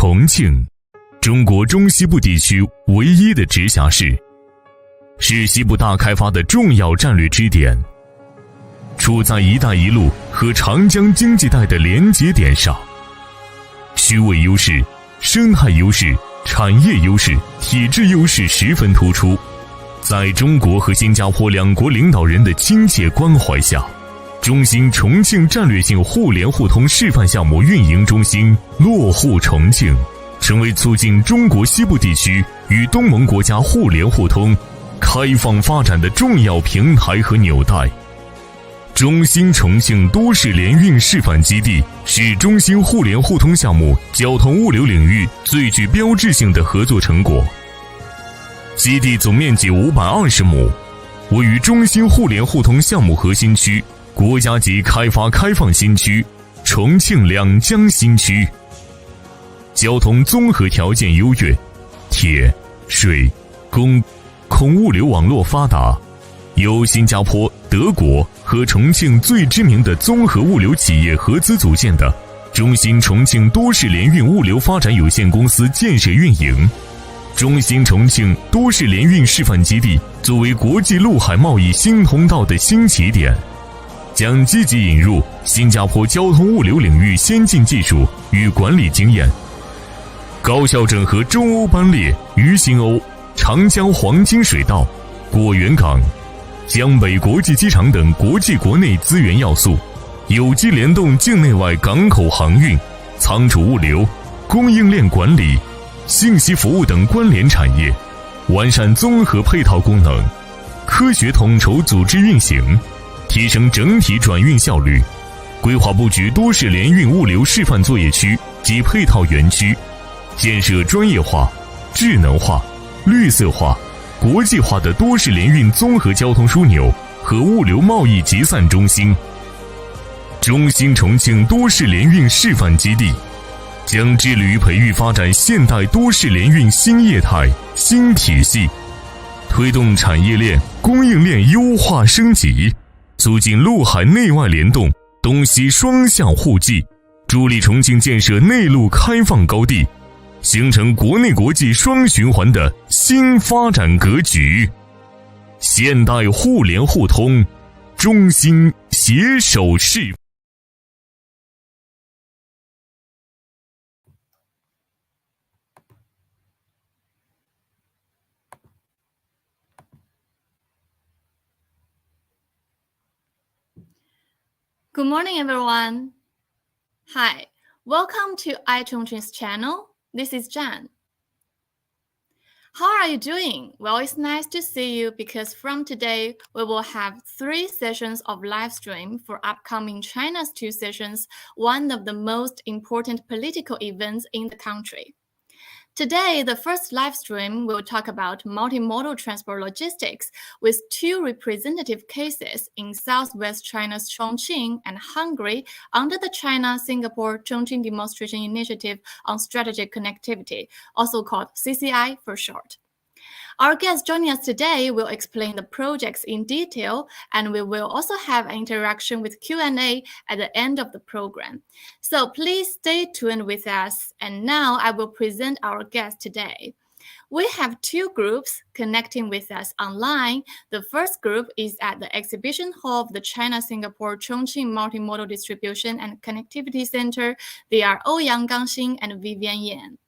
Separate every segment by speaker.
Speaker 1: 重庆，中国中西部地区唯一的直辖市，是西部大开发的重要战略支点，处在“一带一路”和长江经济带的连接点上。区位优势、生态优势、产业优势、体制优势十分突出。在中国和新加坡两国领导人的亲切关怀下，中兴重庆战略性互联互通示范项目运营中心落户重庆，成为促进中国西部地区与东盟国家互联互通、开放发展的重要平台和纽带。中兴重庆多式联运示范基地是中兴互联互通项目交通物流领域最具标志性的合作成果。基地总面积520亩，位于中兴互联互通项目核心区国家级开发开放新区重庆两江新区，交通综合条件优越，铁、水、公、空物流网络发达，由新加坡、德国和重庆最知名的综合物流企业合资组建的中兴重庆多式联运物流发展有限公司建设运营。中兴重庆多式联运示范基地作为国际陆海贸易新通道的新起点，将积极引入新加坡交通物流领域先进技术与管理经验，高效整合中欧班列、渝新欧、长江黄金水道、果园港、江北国际机场等国际国内资源要素，有机联动境内外港口航运、仓储物流、供应链管理、信息服务等关联产业，完善综合配套功能，科学统筹组织运行，提升整体转运效率，规划布局多式联运物流示范作业区及配套园区，建设专业化、智能化、绿色化、国际化的多式联运综合交通枢纽和物流贸易集散中心。中兴重庆多式联运示范基地将致力于培育发展现代多式联运新业态、新体系，推动产业链、供应链优化升级，促进陆海内外联动、东西双向互济，助力重庆建设内陆开放高地，形成国内国际双循环的新发展格局。现代互联互通，中兴携手示。
Speaker 2: Good morning, everyone. Hi, welcome to iChongqing's channel. This is Jan. How are you doing? Well, it's nice to see you because from today, we will have 3 sessions of live stream for upcoming China's 2 sessions, one of the most important political events in the country. Today, the first live stream will talk about multimodal transport logistics with 2 representative cases in southwest China's Chongqing and Hungary under the China-Singapore Chongqing Demonstration Initiative on Strategic Connectivity, also called CCI for short. Our guest joining us today will explain the projects in detail, and we will also have an interaction with Q&A at the end of the program. So please stay tuned with us. And now I will present our guest today. We have 2 groups connecting with us online. The first group is at the exhibition hall of the China-Singapore Chongqing Multimodal Distribution and Connectivity Center. They are Ouyang Gangxing and Vivian Yan.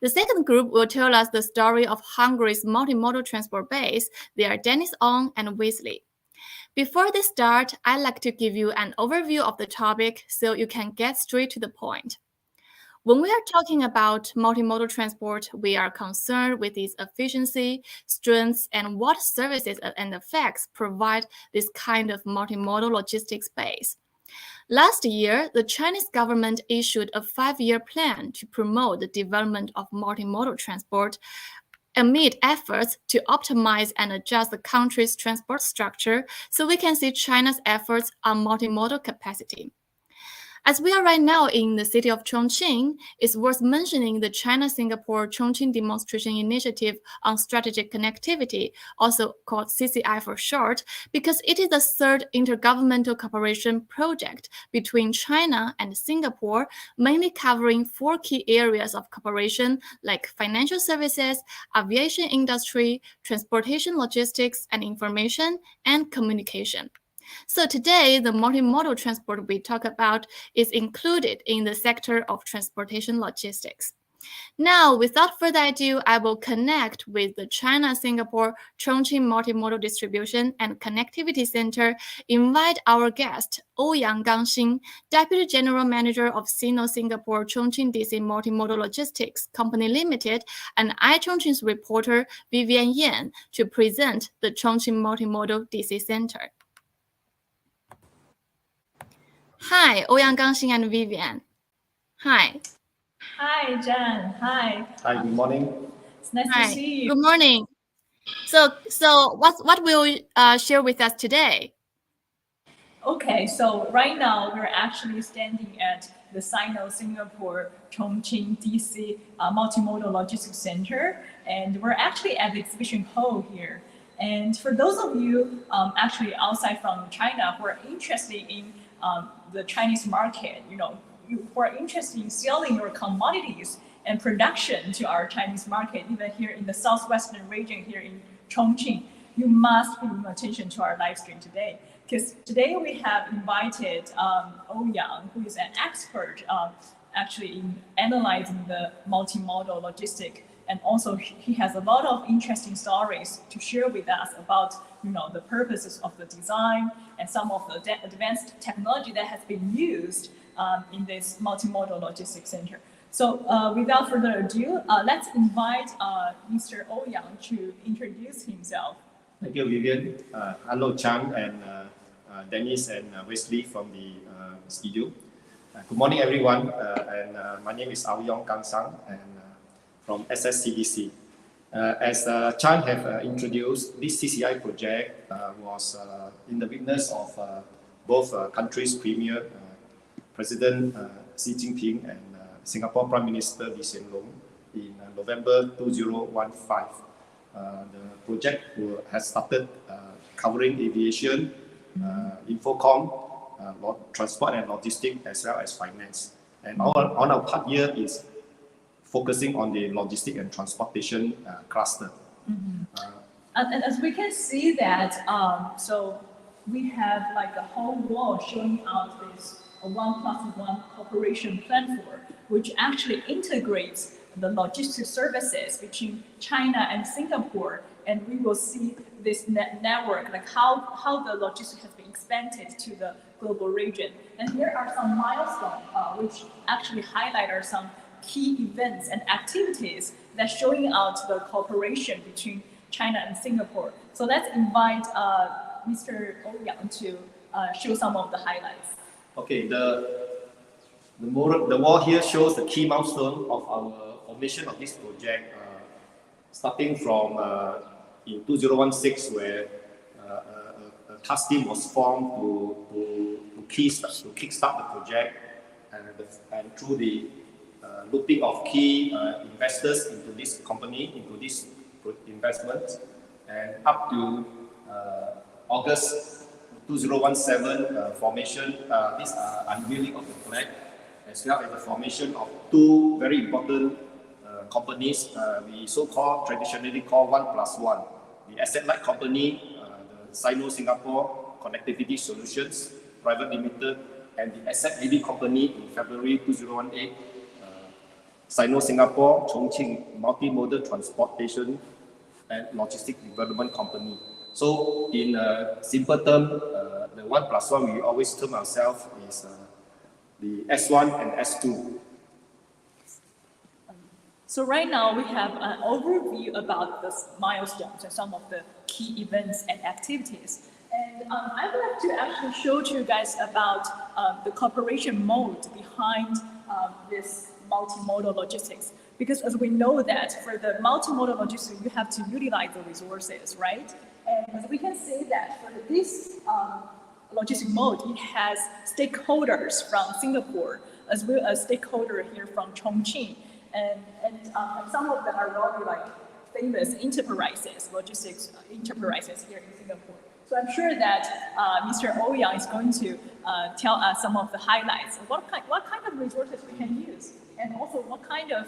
Speaker 2: The second group will tell us the story of Hungary's multimodal transport base. They are Dennis Ong and Wesley. Before they start, I'd like to give you an overview of the topic so you can get straight to the point. When we are talking about multimodal transport, we are concerned with its efficiency, strengths, and what services and effects provide this kind of multimodal logistics base. Last year, the Chinese government issued a 5-year plan to promote the development of multimodal transport amid efforts to optimize and adjust the country's transport structure, so we can see China's efforts on multimodal capacity. As we are right now in the city of Chongqing, it's worth mentioning the China-Singapore Chongqing Demonstration Initiative on Strategic Connectivity, also called CCI for short, because it is the third intergovernmental cooperation project between China and Singapore, mainly covering 4 key areas of cooperation like financial services, aviation industry, transportation logistics and information, and communication. So today, the multimodal transport we talk about is included in the sector of transportation logistics. Now, without further ado, I will connect with the China-Singapore Chongqing Multimodal Distribution and Connectivity Center, invite our guest, Ouyang Gangxin, Deputy General Manager of Sino-Singapore Chongqing DC Multimodal Logistics Company Limited, and iChongqing's reporter, Vivian Yan, to present the Chongqing Multimodal DC Center. Hi, Ouyang Gangxin and Vivian. Hi.
Speaker 3: Hi, Jan. Hi.
Speaker 4: Hi, good morning.
Speaker 3: It's nice to see you.
Speaker 2: Good morning. So what will you share with us today?
Speaker 3: Okay, so right now we're actually standing at the Sino-Singapore Chongqing DC Multimodal Logistics Center, and we're actually at the exhibition hall here. And for those of you actually outside from China who are interested in the Chinese market, you who are interested in selling your commodities and production to our Chinese market, even here in the southwestern region here in Chongqing, you must pay attention to our live stream today. Because today we have invited Ouyang, who is an expert actually in analyzing the multimodal logistic, and also he has a lot of interesting stories to share with us about the purposes of the design and some of the advanced technology that has been used in this multimodal logistics center. So without further ado, let's invite Mr. Ouyang to introduce himself.
Speaker 4: Thank you, Vivian. Hello, Chan and Dennis and Wesley from the studio. Good morning, everyone. My name is Ouyang Gangxin and from SSCDC. As Chan have introduced, this CCI project was in the witness of both countries' premier, President Xi Jinping and Singapore Prime Minister Lee Hsien Loong in November 2015. The project has started covering aviation, infocom, transport and logistics, as well as finance. And on our part here is focusing on the logistic and transportation cluster.
Speaker 3: And as we can see that, so we have like a whole wall showing out this 1+1 cooperation platform, which actually integrates the logistics services between China and Singapore. And we will see this network, like how the logistics has been expanded to the global region. And here are some milestones, which actually highlight some key events and activities that showing out the cooperation between China and Singapore. So let's invite Mr. Ouyang to show some of the highlights.
Speaker 4: Okay, the wall here shows the key milestone of our formation of this project, starting from in 2016, where a task team was formed to kickstart the project, and through the looping of key investors into this company, into this investment, and up to August 2017 formation, this unveiling of the flag, as well as the formation of 2 very important companies we traditionally call 1+1, the asset-light company, the Sino-Singapore Connectivity Solutions Private Limited, and the asset-heavy company in February 2018, Sino-Singapore Chongqing Multimodal Transportation and Logistic Development Company. So in simple term, the 1+1, we always term ourselves is the S1 and S2.
Speaker 3: So right now we have an overview about the milestones and some of the key events and activities. And I would like to actually show to you guys about the cooperation mode behind this multimodal logistics. Because as we know that for the multimodal logistics, you have to utilize the resources, right? And as we can see that for this logistic mode, it has stakeholders from Singapore as well as stakeholders here from Chongqing, and some of them are really like famous enterprises, logistics enterprises here in Singapore. So I'm sure that Mr. Ouyang is going to tell us some of the highlights. What kind of resources we can use, and also what kind of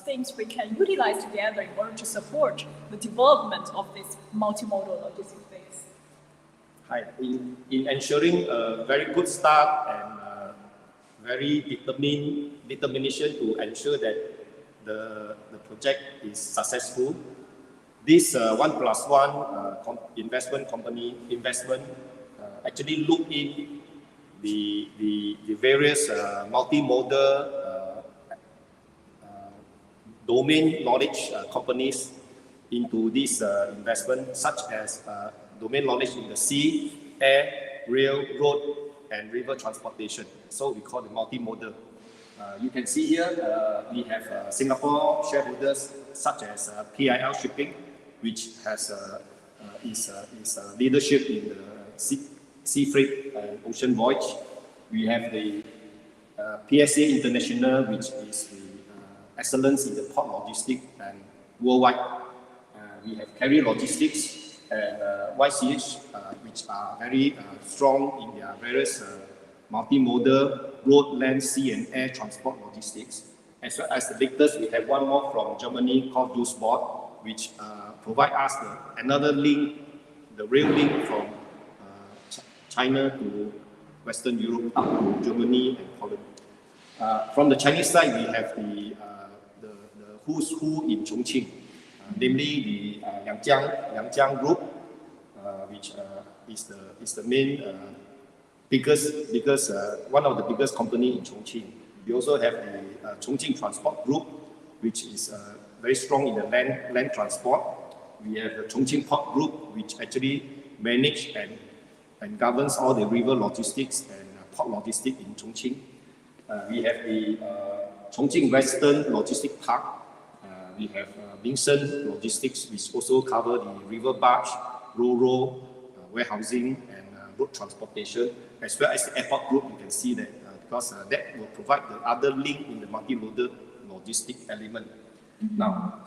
Speaker 3: things we can utilize together in order to support the development of this multimodal logistics space.
Speaker 4: Hi. In ensuring a very good start and very determination to ensure that the project is successful, this 1+1 investment actually look in the various multimodal domain knowledge companies into this investment, such as domain knowledge in the sea, air, rail, road, and river transportation. So we call it multimodal. You can see here we have Singapore shareholders such as PIL Shipping, which has is leadership in the sea freight and ocean voyage. We have the PSA International, which is the excellence in the port logistics and worldwide. We have Carrier Logistics and YCH, which are very strong in their various multimodal road, land, sea, and air transport logistics. As well as the latest, we have one more from Germany called Duisburg, which provide us another link, the rail link from China to Western Europe up to Germany and Holland. From the Chinese side, we have the who's who in Chongqing, namely the Yangjiang Group, which is the main one of the biggest company in Chongqing. We also have the Chongqing Transport Group, which is very strong in the land transport. We have the Chongqing Port Group, which actually manage and governs all the river logistics and port logistics in Chongqing. We have the Chongqing Western Logistics Park. We have Vincent Logistics, which also cover the river barge, ro-ro, warehousing, and road transportation, as well as the airport group. You can see that because that will provide the other link in the multimodal logistic element. Now,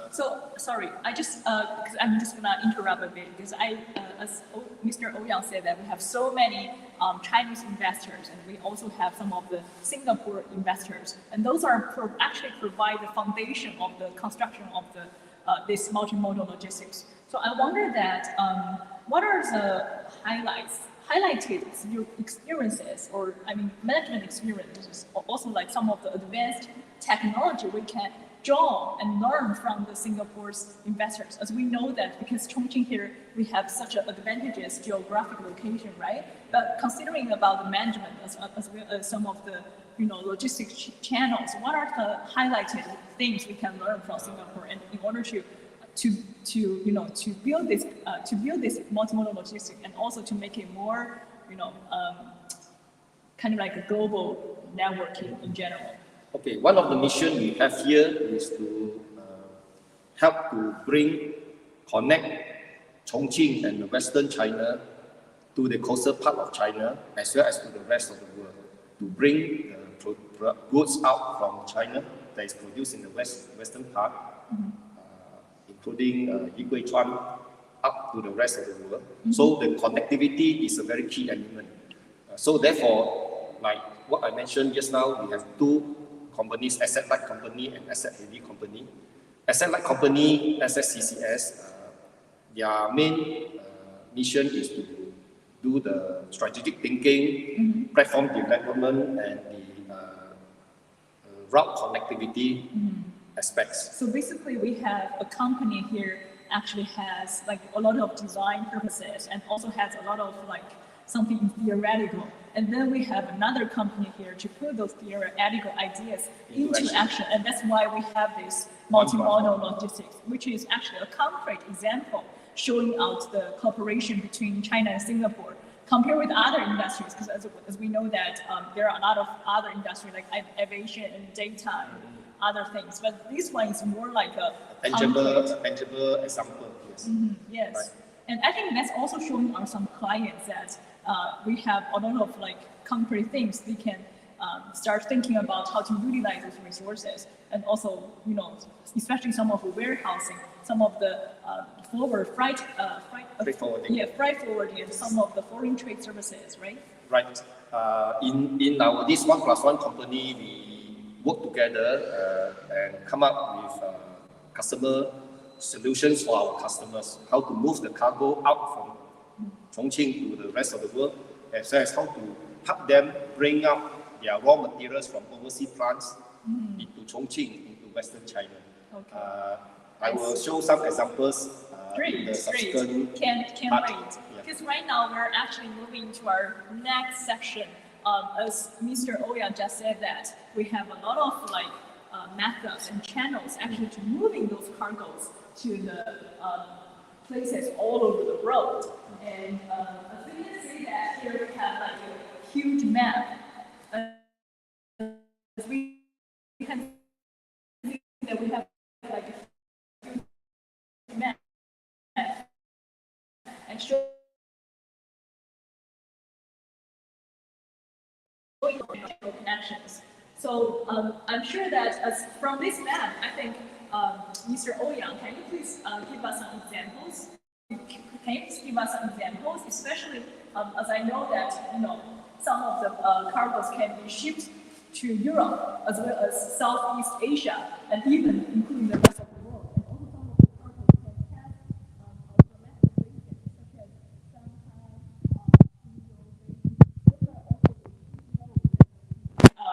Speaker 3: so sorry, because I'm just gonna interrupt a bit because as Mr. Ouyang said, that we have so many Chinese investors, and we also have some of the Singapore investors, and those are actually provide the foundation of the construction of the this multimodal logistics. So I wonder that what are the highlighted experiences, or management experiences, or also like some of the advanced technology we can draw and learn from the Singapore's investors, as we know that because Chongqing here, we have such an advantageous geographic location, right? But considering about the management as well as some of the logistics channels, what are the highlighted things we can learn from Singapore, and in order to build this multimodal logistics, and also to make it more kind of like a global networking in general.
Speaker 4: Okay, one of the missions we have here is to help to connect Chongqing and Western China to the coastal part of China, as well as to the rest of the world, to bring the goods out from China that is produced in the western part, including Yiguichuan, up to the rest of the world. So the connectivity is a very key element. So therefore, like what I mentioned just now, we have two companies, asset-light company and asset-heavy company. Asset-light company, SSCCS, their main mission is to do the strategic thinking, platform development, and the route connectivity aspects.
Speaker 3: So basically, we have a company here actually has like a lot of design purposes, and also has a lot of like something theoretical. And then we have another company here to put those theoretical ideas into action. And that's why we have this multimodal logistics, which is actually a concrete example showing out the cooperation between China and Singapore compared with other industries. Because as we know that there are a lot of other industries like aviation and data and other things. But this one is more like a tangible
Speaker 4: example. Yes.
Speaker 3: Yes. Right. And I think that's also showing our some clients that we have a lot of like concrete things, we can start thinking about how to utilize those resources. And also, especially some of the warehousing, some of the freight forwarding, and some of the foreign trade services, right?
Speaker 4: Right. In our this 1+1 company, we work together and come up with customer solutions for our customers. How to move the cargo out from Chongqing to the rest of the world, as well as how to help them bring up their raw materials from overseas plants into Chongqing, into Western China.
Speaker 3: Okay.
Speaker 4: I will show some examples in the subsequent
Speaker 3: Can't
Speaker 4: part.
Speaker 3: wait. Because right now we're actually moving to our next section. As Mr. Oya just said that we have a lot of like methods and channels actually to moving those cargoes to the places all over the world. And as we can see that here we have like a huge map. As we can see that we have like a huge map and show connections. So I'm sure that as from this map, I think Mr. Ouyang, can you please give us some examples? Can you please give us some examples, especially as I know that some of the cargoes can be shipped to Europe as well as Southeast Asia and even including the rest of the world. And also some of the cargoes can pass our domestic regions, such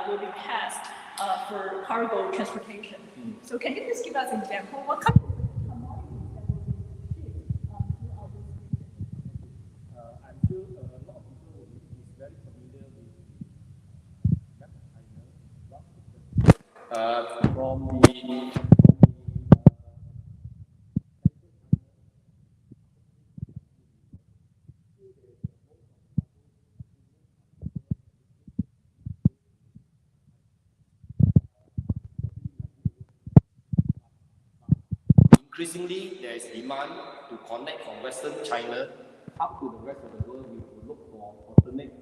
Speaker 3: as will be passed for cargo transportation. So can you please give us an example? What kind of commodities that will be shipped throughout this region?
Speaker 4: I'm sure a lot of people is very familiar with from the increasingly, there is demand to connect from Western China up to the rest of the world. We will look for alternate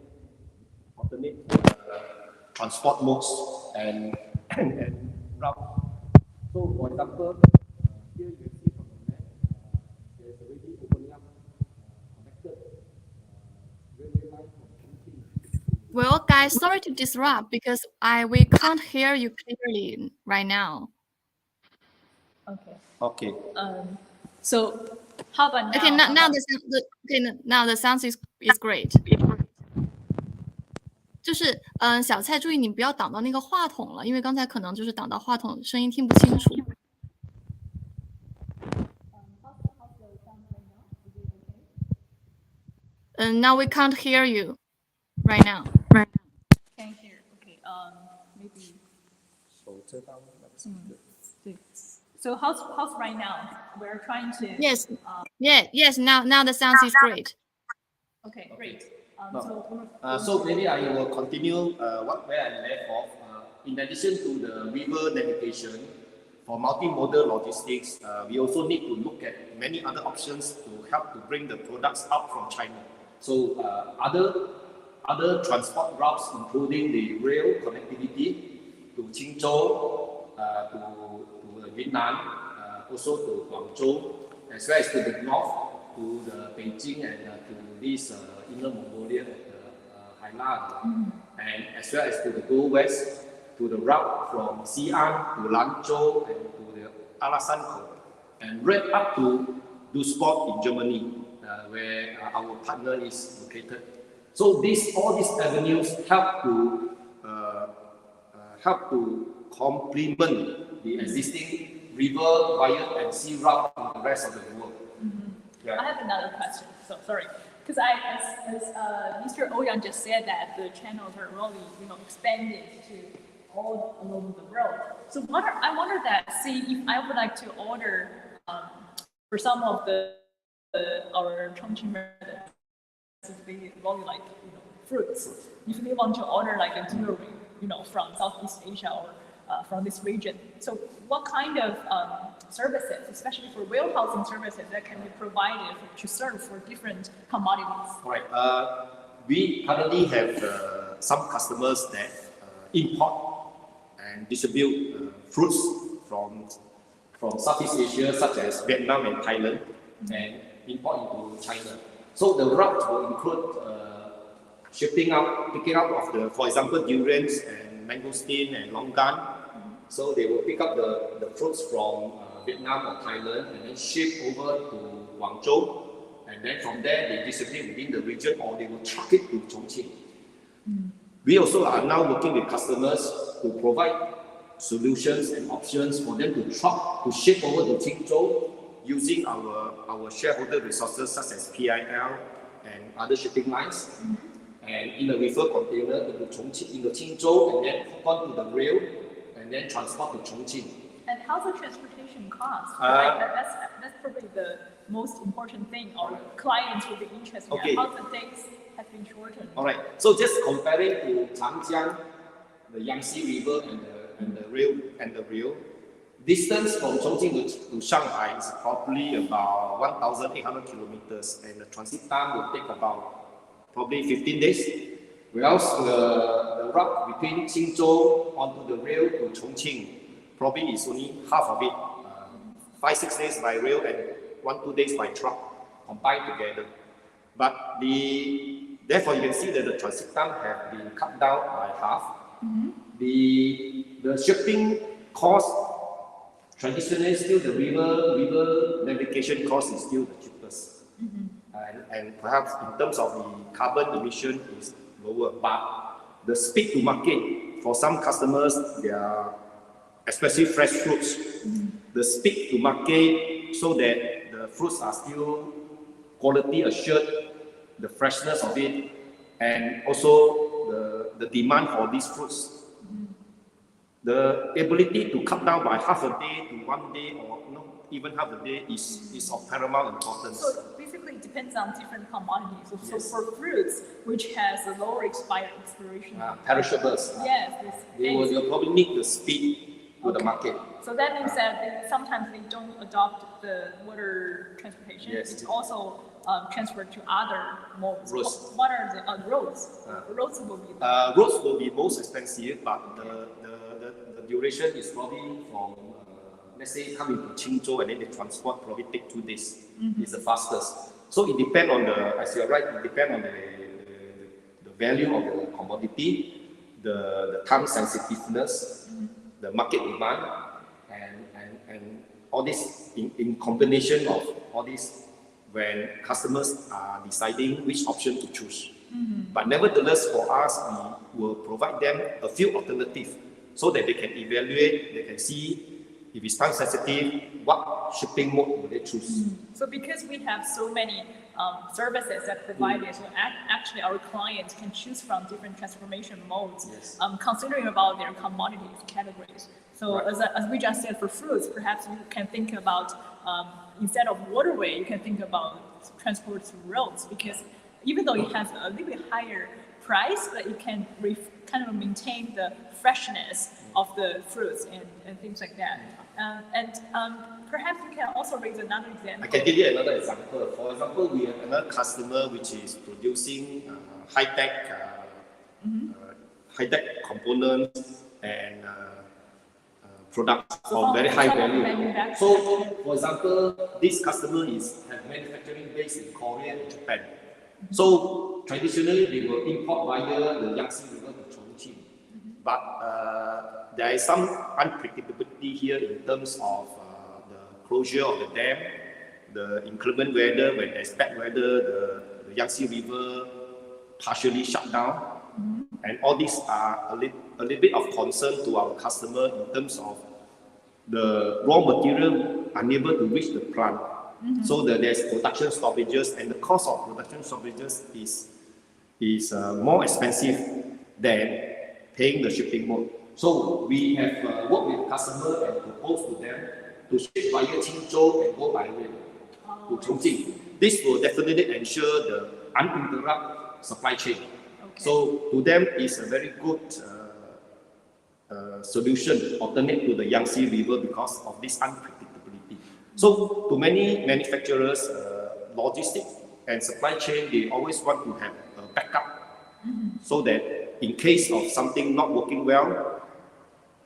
Speaker 4: transport modes and route. So, for example, here you can see from the map, there is already opening up connected railway line from Chongqing.
Speaker 2: Well, guys, sorry to disrupt because we can't hear you clearly right now.
Speaker 3: Okay. So how about now?
Speaker 2: Okay, now the sound is great. 就是小蔡注意你不要挡到那个话筒了，因为刚才可能就是挡到话筒，声音听不清楚。Now we can't hear you right now.
Speaker 3: Can't hear. Okay. Maybe. So how's right now? We're trying to.
Speaker 2: Yes. Yes. Now the sound is great.
Speaker 3: Okay, great.
Speaker 4: So maybe I will continue where I left off. In addition to the river navigation, for multimodal logistics, we also need to look at many other options to help to bring the products out from China. So other transport routes, including the rail connectivity to Qingzhou, to Vietnam, also to Guangzhou, as well as to the north, to the Beijing and to this Inner Mongolia, Hainan, and as well as to the go west, to the route from Xi'an to Lanzhou and to the Alasan, and right up to Duisburg in Germany, where our partner is located. So all these avenues help to complement the existing river, via and sea route in the rest of the world.
Speaker 3: Yeah. I have another question. So sorry, because as Mr. Ouyang just said that the channels are really expanded to all over the world. So I wonder that if I would like to order for some of our Chongqing really like fruits. If they want to order like a jewelry, from Southeast Asia or from this region. So what kind of services, especially for warehousing services, that can be provided to serve for different commodities?
Speaker 4: Right. we currently have some customers that import and distribute fruits from Southeast Asia, such as Vietnam and Thailand, and import into China. So the route will include picking up of the, for example, durians and mangosteen and longan. So they will pick up the fruits from Vietnam or Thailand and then ship over to Guangzhou. And then from there, they distribute within the region, or they will truck it to Chongqing. We also are now working with customers to provide solutions and options for them to ship over to Qingzhou using our shareholder resources such as PIL and other shipping lines. And in a reefer container into Qingzhou, and then hook on to the rail, and then transport to Chongqing.
Speaker 3: And how's the transportation cost? That's probably the most important thing our clients will be interested in. How the days have been shortened.
Speaker 4: All right. So just comparing to Changjiang, the Yangtze River and the rail, distance from Chongqing to Shanghai is probably about 1,800 kilometers, and the transit time will take about probably 15 days. Whereas the route between Qingzhou onto the rail to Chongqing probably is only half of it, 5-6 days by rail and 1-2 days by truck combined together. But therefore you can see that the transit time have been cut down by half. The shipping cost, traditionally still the river navigation cost is still the cheapest. And perhaps in terms of the carbon emission is lower, but the speed to market for some customers, they are especially fresh fruits, the speed to market so that the fruits are still quality assured, the freshness of it, and also the demand for these fruits. The ability to cut down by half a day to 1 day, or even half a day is of paramount importance.
Speaker 3: So basically it depends on different commodities. So for fruits, which has a lower expiration.
Speaker 4: Perishables.
Speaker 3: Yes.
Speaker 4: They'll probably need the speed to the market.
Speaker 3: So that means that sometimes they don't adopt the water transportation.
Speaker 4: Yes.
Speaker 3: It's also transferred to other modes.
Speaker 4: Roads.
Speaker 3: What are the roads? Roads will be
Speaker 4: roads will be most expensive, but the duration is probably from let's say come into Qingzhou and then the transport probably take 2 days. It's the fastest. So it depends on as you're right, it depends on the value of the commodity, the time sensitiveness, the market demand, and all this in combination of all this when customers are deciding which option to choose. But nevertheless, for us, we will provide them a few alternatives so that they can evaluate, they can see if it's time sensitive, what shipping mode will they choose.
Speaker 3: So because we have so many services that provide it, so actually our clients can choose from different transformation modes, considering about their commodities categories. So as we just said, for fruits, perhaps you can think about, instead of waterway, you can think about transport through roads, because even though it has a little bit higher price, but it can kind of maintain the freshness of the fruits and things like that. Perhaps you can also raise another example.
Speaker 4: I can give you another example. For example, we have another customer which is producing high-tech components and products of very high value. So, for example, this customer has manufacturing base in Korea and Japan. So traditionally, they will import via the Yangtze River to Chongqing. But there is some unpredictability here in terms of the closure of the dam, the inclement weather, when there's bad weather, the Yangtze River partially shut down. And all these are a little bit of concern to our customer in terms of the raw material unable to reach the plant. So there's production stoppages, and the cost of production stoppages is more expensive than paying the shipping mode. So we have worked with customer and proposed to them to ship via Qingzhou and go by rail to Chongqing. This will definitely ensure the uninterrupted supply chain. So to them, it's a very good solution, alternate to the Yangtze River because of this unpredictability. So to many manufacturers, logistics and supply chain, they always want to have a backup so that in case of something not working well,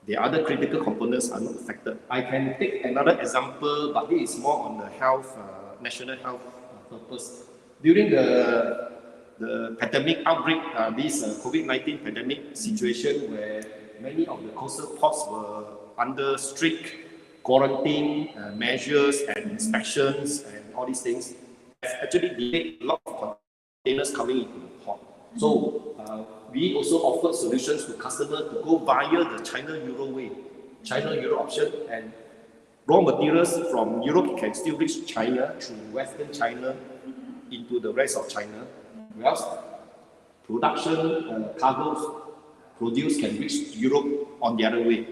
Speaker 4: the other critical components are not affected. I can take another example, but this is more on the health, national health purpose. During the pandemic outbreak, this COVID-19 pandemic situation where many of the coastal ports were under strict quarantine measures and inspections and all these things, has actually delayed a lot of containers coming into the port. So we also offered solutions to customers to go via the China-Euro way, China-Euro option, and raw materials from Europe can still reach China through Western China into the rest of China, whereas production cargoes produced can reach Europe on the other way.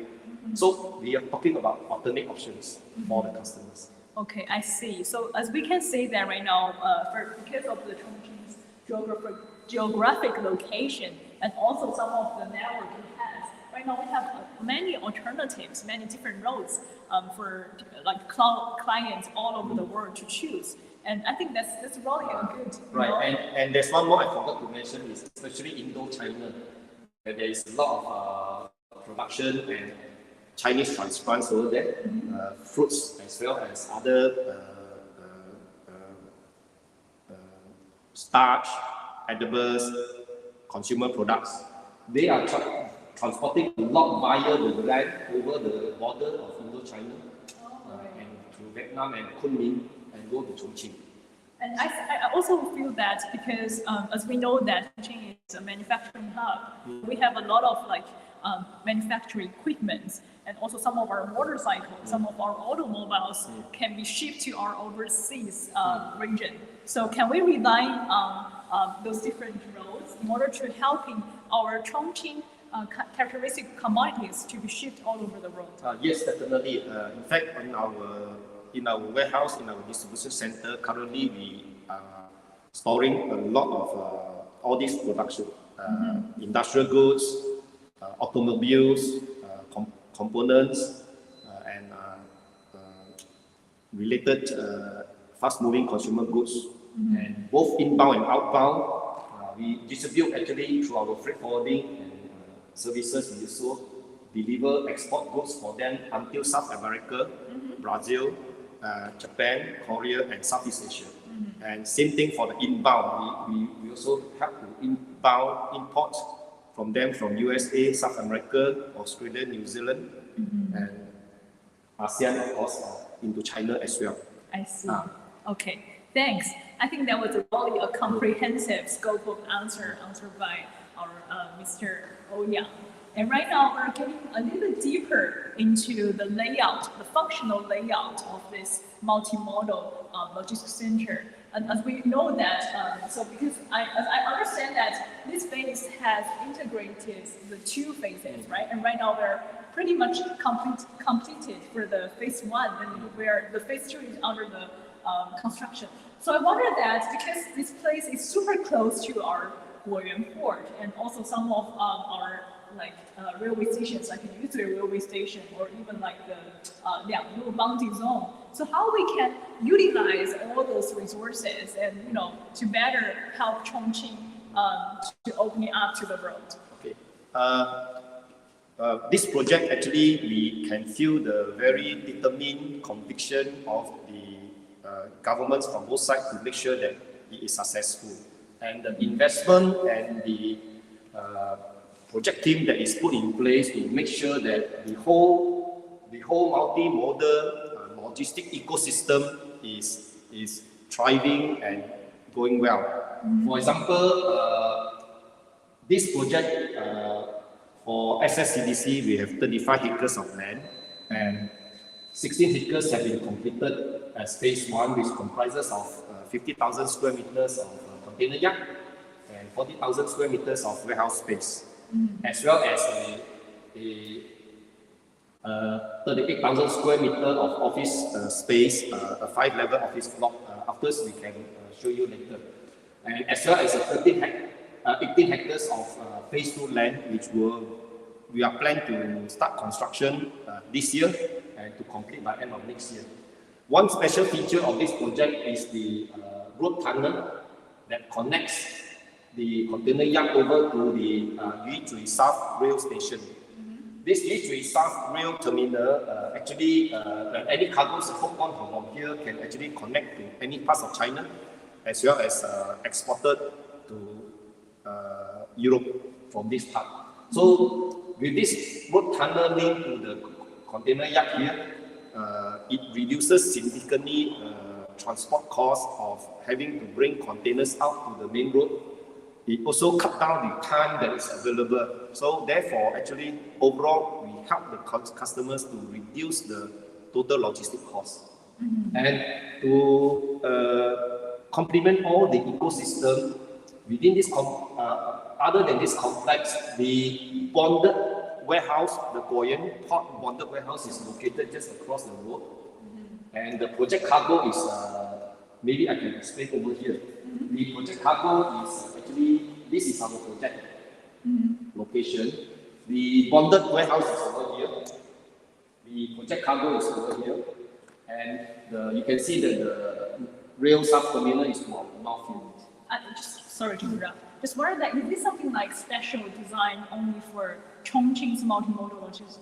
Speaker 4: So we are talking about alternate options for the customers.
Speaker 3: Okay, I see. So as we can see that right now, because of the Chongqing's geographic location and also some of the network it has, right now we have many alternatives, many different roads for like clients all over the world to choose. And I think that's really a good.
Speaker 4: Right, and there's one more I forgot to mention is especially Indo-China, where there is a lot of production and Chinese transplants over there, fruits as well as other starch, edibles, consumer products. They are transporting a lot via the land over the border of Indo-China and to Vietnam and Kunming and go to Chongqing.
Speaker 3: And I also feel that because as we know that Chongqing is a manufacturing hub, we have a lot of like manufacturing equipment, and also some of our motorcycles, some of our automobiles can be shipped to our overseas region. So can we rely on those different roads in order to helping our Chongqing characteristic commodities to be shipped all over the world?
Speaker 4: Yes, definitely. In fact, in our warehouse, in our distribution center, currently we are storing a lot of all these production, industrial goods, automobiles, components, and related fast-moving consumer goods, and both inbound and outbound. We distribute actually through our freight forwarding and services. We also deliver export goods for them until South America, Brazil, Japan, Korea, and Southeast Asia. And same thing for the inbound. We also help to import from them from USA, South America, Australia, New Zealand, and ASEAN, of course, into China as well.
Speaker 3: I see. Okay, thanks. I think that was really a comprehensive scope of answer by our Mr. Ouyang. And right now we're getting a little deeper into the layout, the functional layout of this multimodal logistics center. And as we know that, so because as I understand that this phase has integrated the two phases, right? And right now we're pretty much completed for the phase one, and where the phase two is under the construction. So I wonder that because this place is super close to our Guoyuan port and also some of our like railway stations, like the Yuzui railway station, or even like the Lianglu boundary zone. So how we can utilize all those resources and to better help Chongqing to open it up to the world.
Speaker 4: Okay. This project actually we can feel the very determined conviction of the governments from both sides to make sure that it is successful, and the investment and the project team that is put in place to make sure that the whole multimodal logistic ecosystem is thriving and going well. For example, this project for SSCDC, we have 35 acres of land, and 16 acres have been completed as phase one, which comprises of 50,000 square meters of container yard and 40,000 square meters of warehouse space, as well as a 38,000 square meter of office space, a 5-level office block. Afterwards, we can show you later. And as well as 18 hectares of phase 2 land, which we are planned to start construction this year and to complete by end of next year. One special feature of this project is the road tunnel that connects the container yacht over to the Yuzhui South Rail Station. This Yuzhui South Rail Terminal, actually, any cargoes hooked on from here can actually connect to any parts of China, as well as exported to Europe from this part. So, with this road tunnel linked to the container yacht here, it reduces significantly transport costs of having to bring containers out to the main road. It also cut down the time that is available. So therefore, actually, overall, we help the customers to reduce the total logistic costs. And to complement all the ecosystem within this, other than this complex, the bonded warehouse, the Guoyuan Port bonded warehouse is located just across the road. And the project cargo is, maybe I can explain over here. The project cargo is actually, this is our project location. The bonded warehouse is over here. The project cargo is over here. And you can see that the rail sub-terminal is north here.
Speaker 3: Just sorry to interrupt. Just wonder that is this something like special design only for Chongqing's multimodal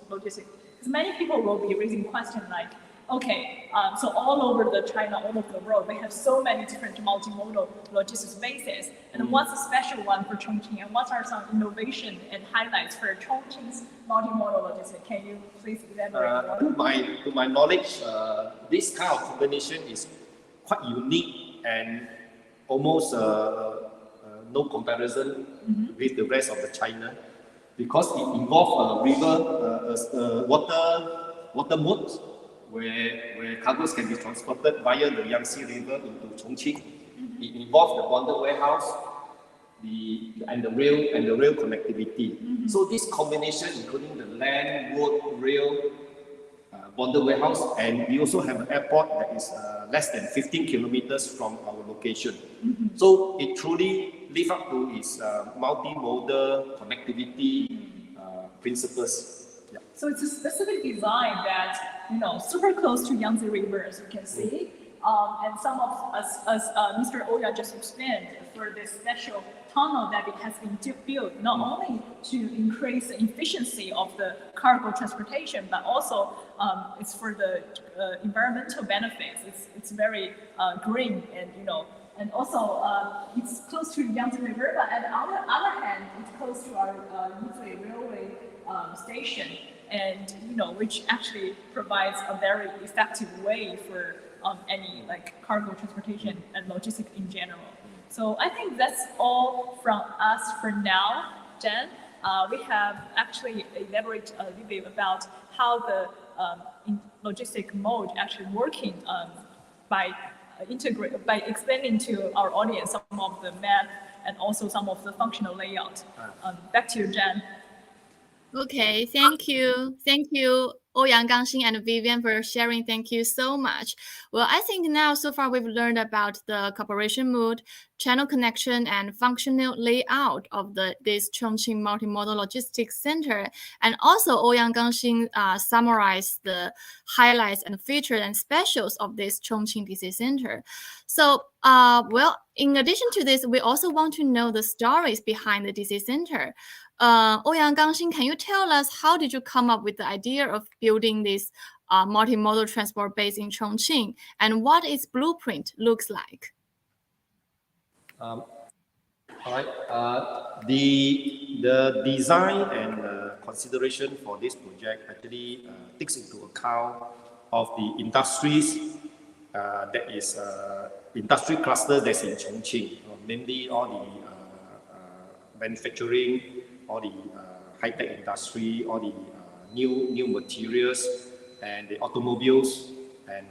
Speaker 3: logistics? Because many people will be raising questions like, okay, so all over the China, all over the world, they have so many different multimodal logistics bases. And what's a special one for Chongqing? And what are some innovation and highlights for Chongqing's multimodal logistics? Can you please elaborate more?
Speaker 4: To my knowledge, this kind of combination is quite unique and almost no comparison with the rest of the China, because it involves water modes, where cargoes can be transported via the Yangtze River into Chongqing. It involves the bonded warehouse, and the rail connectivity. So this combination, including the land, road, rail, bonded warehouse, and we also have an airport that is less than 15 kilometers from our location. So it truly lives up to its multimodal connectivity principles. Yeah.
Speaker 3: So it's a specific design that, super close to Yangtze River, as you can see. And some of us, as Mr. Oya just explained, for this special tunnel that it has been built, not only to increase the efficiency of the cargo transportation, but also it's for the environmental benefits. It's very green, and also it's close to Yangtze River, but at the other hand, it's close to our Yuzhui railway station, and which actually provides a very effective way for any cargo transportation and logistics in general. So I think that's all from us for now. Jen, we have actually elaborated a little bit about how the logistic mode actually working by explaining to our audience some of the math and also some of the functional layout. Back to you, Jen.
Speaker 2: Okay, thank you. Thank you, Ouyang, Gangxin, and Vivian for sharing. Thank you so much. Well, I think now so far we've learned about the cooperation mode, channel connection, and functional layout of this Chongqing Multimodal Logistics Center. And also Ouyang, Gangxin summarized the highlights and features and specials of this Chongqing DC Center. So, well, in addition to this, we also want to know the stories behind the DC Center. Ouyang, Gangxin, can you tell us how did you come up with the idea of building this multimodal transport base in Chongqing, and what its blueprint looks like?
Speaker 4: All right. The design and consideration for this project actually takes into account of the industries that is industry cluster that's in Chongqing, mainly all the manufacturing, all the high-tech industry, all the new materials, and the automobiles, and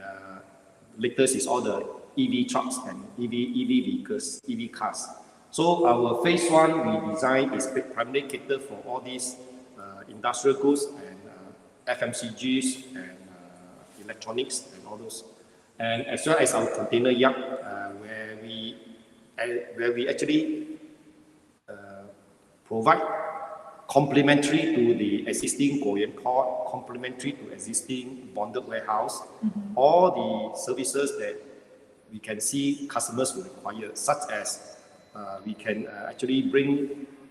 Speaker 4: latest is all the EV trucks and EV vehicles, EV cars. So our phase one we design is primarily catered for all these industrial goods and FMCGs and electronics and all those, and as well as our container yacht, where we actually provide complementary to the existing Guoyuan port, complementary to existing bonded warehouse, all the services that we can see customers will require, such as we can actually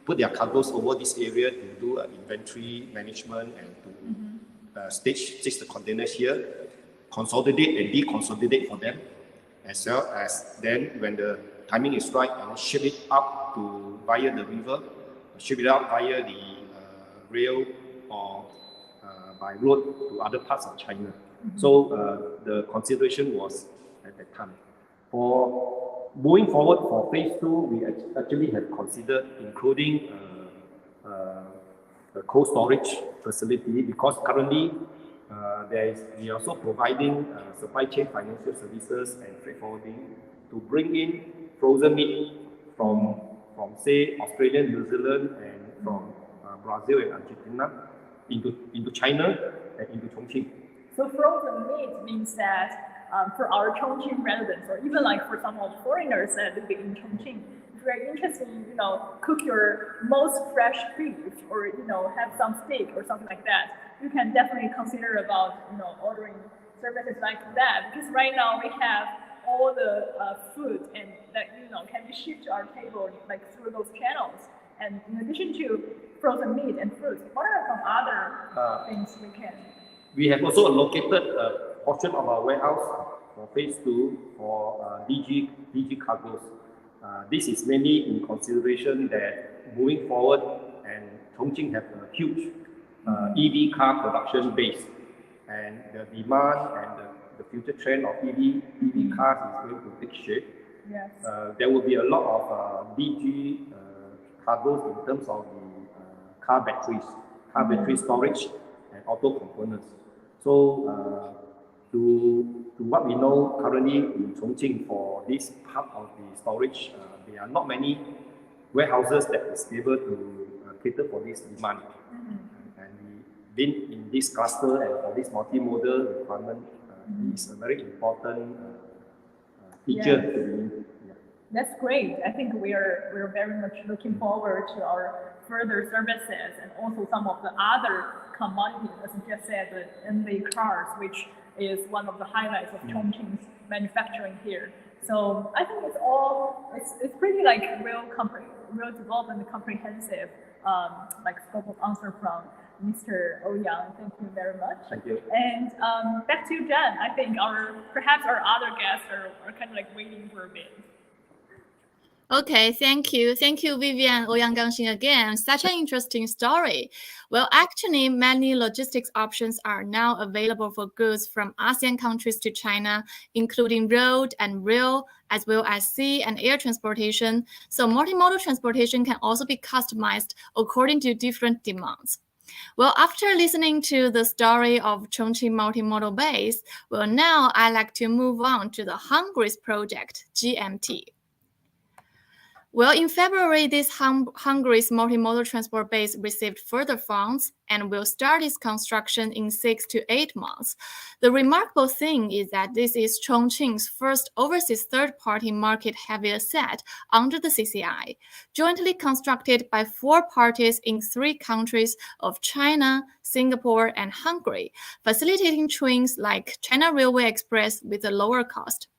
Speaker 4: put their cargoes over this area to do inventory management and to stage the containers here, consolidate and deconsolidate for them, as well as then when the timing is right, and ship it up via the river, ship it out via the rail or by road to other parts of China. So the consideration was at that time. For moving forward for phase 2, we actually have considered including a cold storage facility, because currently we are also providing supply chain financial services and freight forwarding to bring in frozen meat from say Australia, New Zealand, and from Brazil and Argentina into China and into Chongqing.
Speaker 3: So frozen meat means that for our Chongqing residents, or even like for some of the foreigners that live in Chongqing, if you're interested in, cook your most fresh beef, or, have some steak or something like that, you can definitely consider about, ordering services like that. Because right now we have all the food and that, can be shipped to our table like through those channels. And in addition to frozen meat and fruits, what are some other things we can?
Speaker 4: We have also allocated a portion of our warehouse for phase 2 for DG cargoes. This is mainly in consideration that moving forward, and Chongqing have a huge EV car production base, and the demand and the future trend of EV cars is going to take shape.
Speaker 3: Yes.
Speaker 4: There will be a lot of DG cargoes in terms of the car battery storage and auto components. So to what we know currently in Chongqing for this part of the storage, there are not many warehouses that is able to cater for this demand. And we've been in this cluster, and for this multimodal requirement, is a very important feature to be.
Speaker 3: That's great. I think we're very much looking forward to our further services, and also some of the other commodities, as you just said, the NV cars, which is one of the highlights of Chongqing's manufacturing here. So I think it's pretty like real development, comprehensive scope of answer from Mr. Ouyang. Thank you very much.
Speaker 4: Thank you.
Speaker 3: And back to you, Jan. I think perhaps our other guests are kind of like waiting for a bit.
Speaker 2: Okay, thank you. Thank you, Vivian Ouyang Gangxing again. Such an interesting story. Well, actually, many logistics options are now available for goods from ASEAN countries to China, including road and rail, as well as sea and air transportation. So multimodal transportation can also be customized according to different demands. Well, after listening to the story of Chongqing multimodal base, well, now I'd like to move on to the Hungary's project, GMT. Well, in February, this Hungary's multimodal transport base received further funds and will start its construction in 6 to 8 months. The remarkable thing is that this is Chongqing's first overseas third-party market-heavy asset under the CCI, jointly constructed by 4 parties in 3 countries of China, Singapore, and Hungary, facilitating trains like China Railway Express with a lower cost.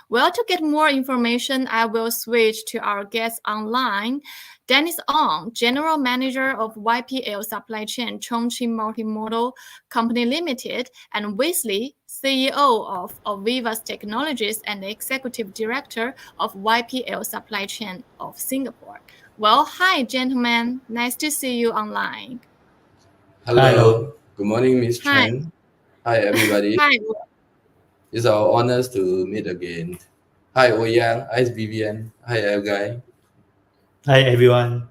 Speaker 2: Well, to get more information, I will switch to our guests online. Dennis Ong, General Manager of YPL Supply Chain Chongqing Multimodal Company Limited, and Wesley, CEO of Avivas Technologies and Executive Director of YPL Supply Chain of Singapore. Well, hi, gentlemen. Nice to see you online.
Speaker 5: Hello. Good morning, Ms. Chen. Hi, everybody.
Speaker 2: Hi.
Speaker 5: It's our honors to meet again. Hi, Ouyang. Hi, Vivian. Hi, Elgai.
Speaker 6: Hi, everyone.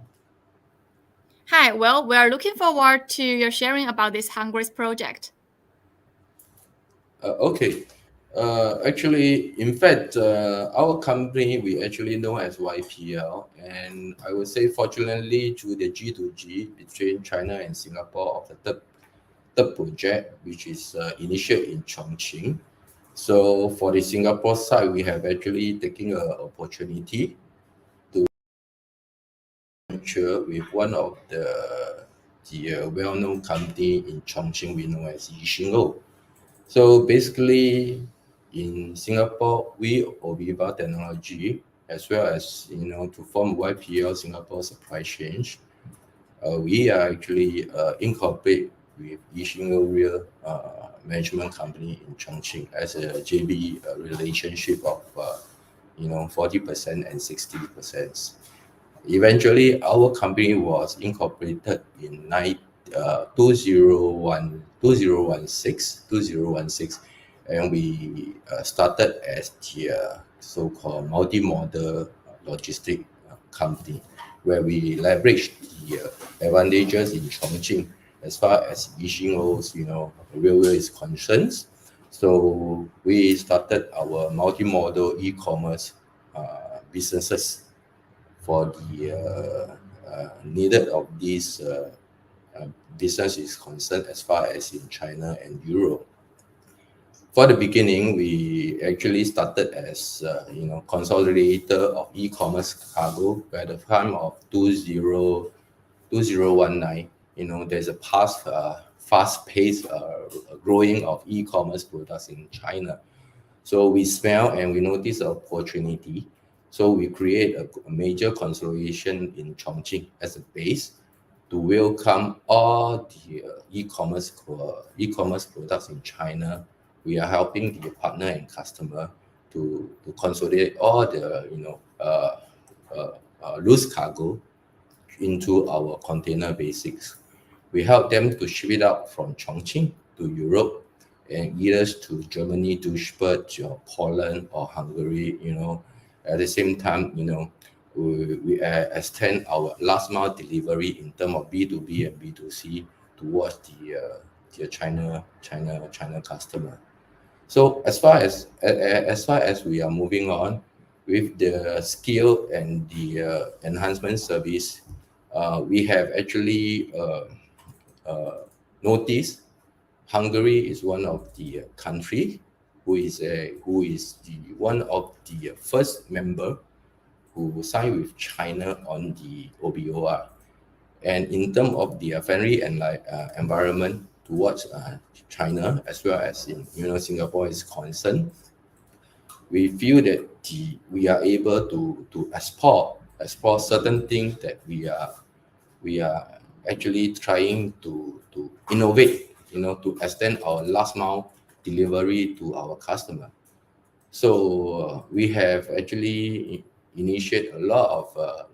Speaker 2: Hi. Well, we are looking forward to your sharing about this Hungary's project.
Speaker 5: Okay. Actually, in fact, our company, we actually know as YPL. And I would say, fortunately, through the G2G between China and Singapore of the third project, which is initiated in Chongqing. So for the Singapore side, we have actually taken an opportunity to venture with one of the well-known company in Chongqing we know as iChongqing. So basically, in Singapore, we Aviva Technology, as well as to form YPL Singapore Supply Chain. We are actually incorporate with iChongqing management company in Chongqing as a JV relationship of 40% and 60%. Eventually, our company was incorporated in 2016, and we started as the so-called multimodal logistic company, where we leveraged the advantages in Chongqing as far as iChongqing's railway is concerned. So we started our multimodal e-commerce businesses for the needed of these business is concerned as far as in China and Europe. For the beginning, we actually started as consolidator of e-commerce cargo. By the time of 2019, there's a fast-paced growing of e-commerce products in China. So we smell and we notice the opportunity. So we create a major consolidation in Chongqing as a base to welcome all the e-commerce products in China. We are helping the partner and customer to consolidate all the loose cargo into our container basics. We help them to ship it out from Chongqing to Europe and either to Germany, Duisburg, Poland or Hungary. At the same time, we extend our last mile delivery in terms of B2B and B2C towards the China customer. So as far as we are moving on with the skill and the enhancement service, we have actually noticed Hungary is one of the country who is one of the first member who signed with China on the OBOR, and in terms of the friendly and environment towards China as well as in Singapore is concerned, we feel that we are able to explore certain things that we are actually trying to innovate, to extend our last mile delivery to our customer. So we have actually initiated a lot of a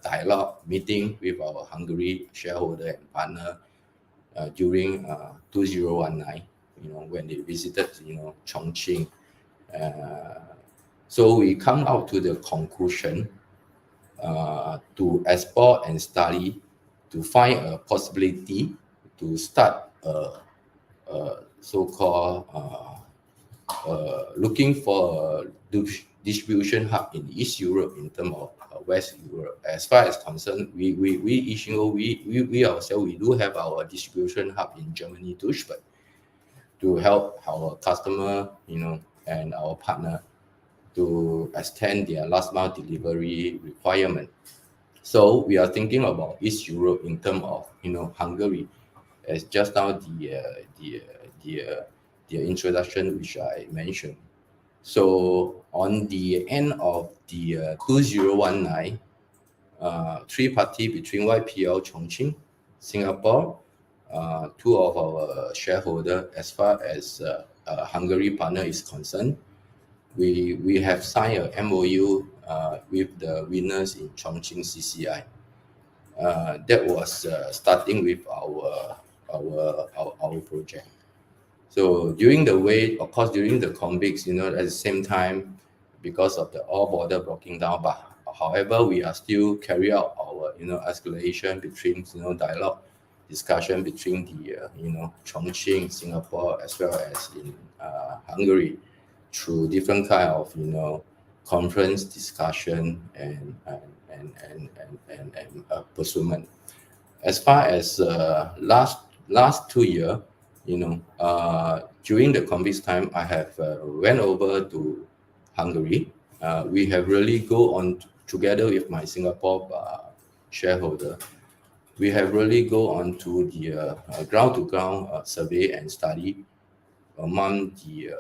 Speaker 5: dialogue meeting with our Hungary shareholder and partner during 2019, when they visited Chongqing. So we come out to the conclusion to explore and study to find a possibility to start a so-called looking for a distribution hub in East Europe in terms of West Europe. As far as concerned, we ourselves, we do have our distribution hub in Germany, Duisburg, to help our customer, and our partner to extend their last mile delivery requirement. So we are thinking about East Europe in terms of Hungary, as just now the introduction which I mentioned. So on the end of the 2019, three party between YPL Chongqing, Singapore, two of our shareholder as far as Hungary partner is concerned, we have signed a MOU with the winners in Chongqing CCI. That was starting with our project. So during the way, of course, during the conflicts, at the same time, because of the all border blocking down, but however, we are still carry out our escalation between dialogue, discussion between the Chongqing, Singapore, as well as in Hungary, through different kind of conference discussion and pursuit. As far as last 2 years, during the conflict time, I have went over to Hungary. We have really go on together with my Singapore shareholder. We have really go on to the ground-to-ground survey and study among the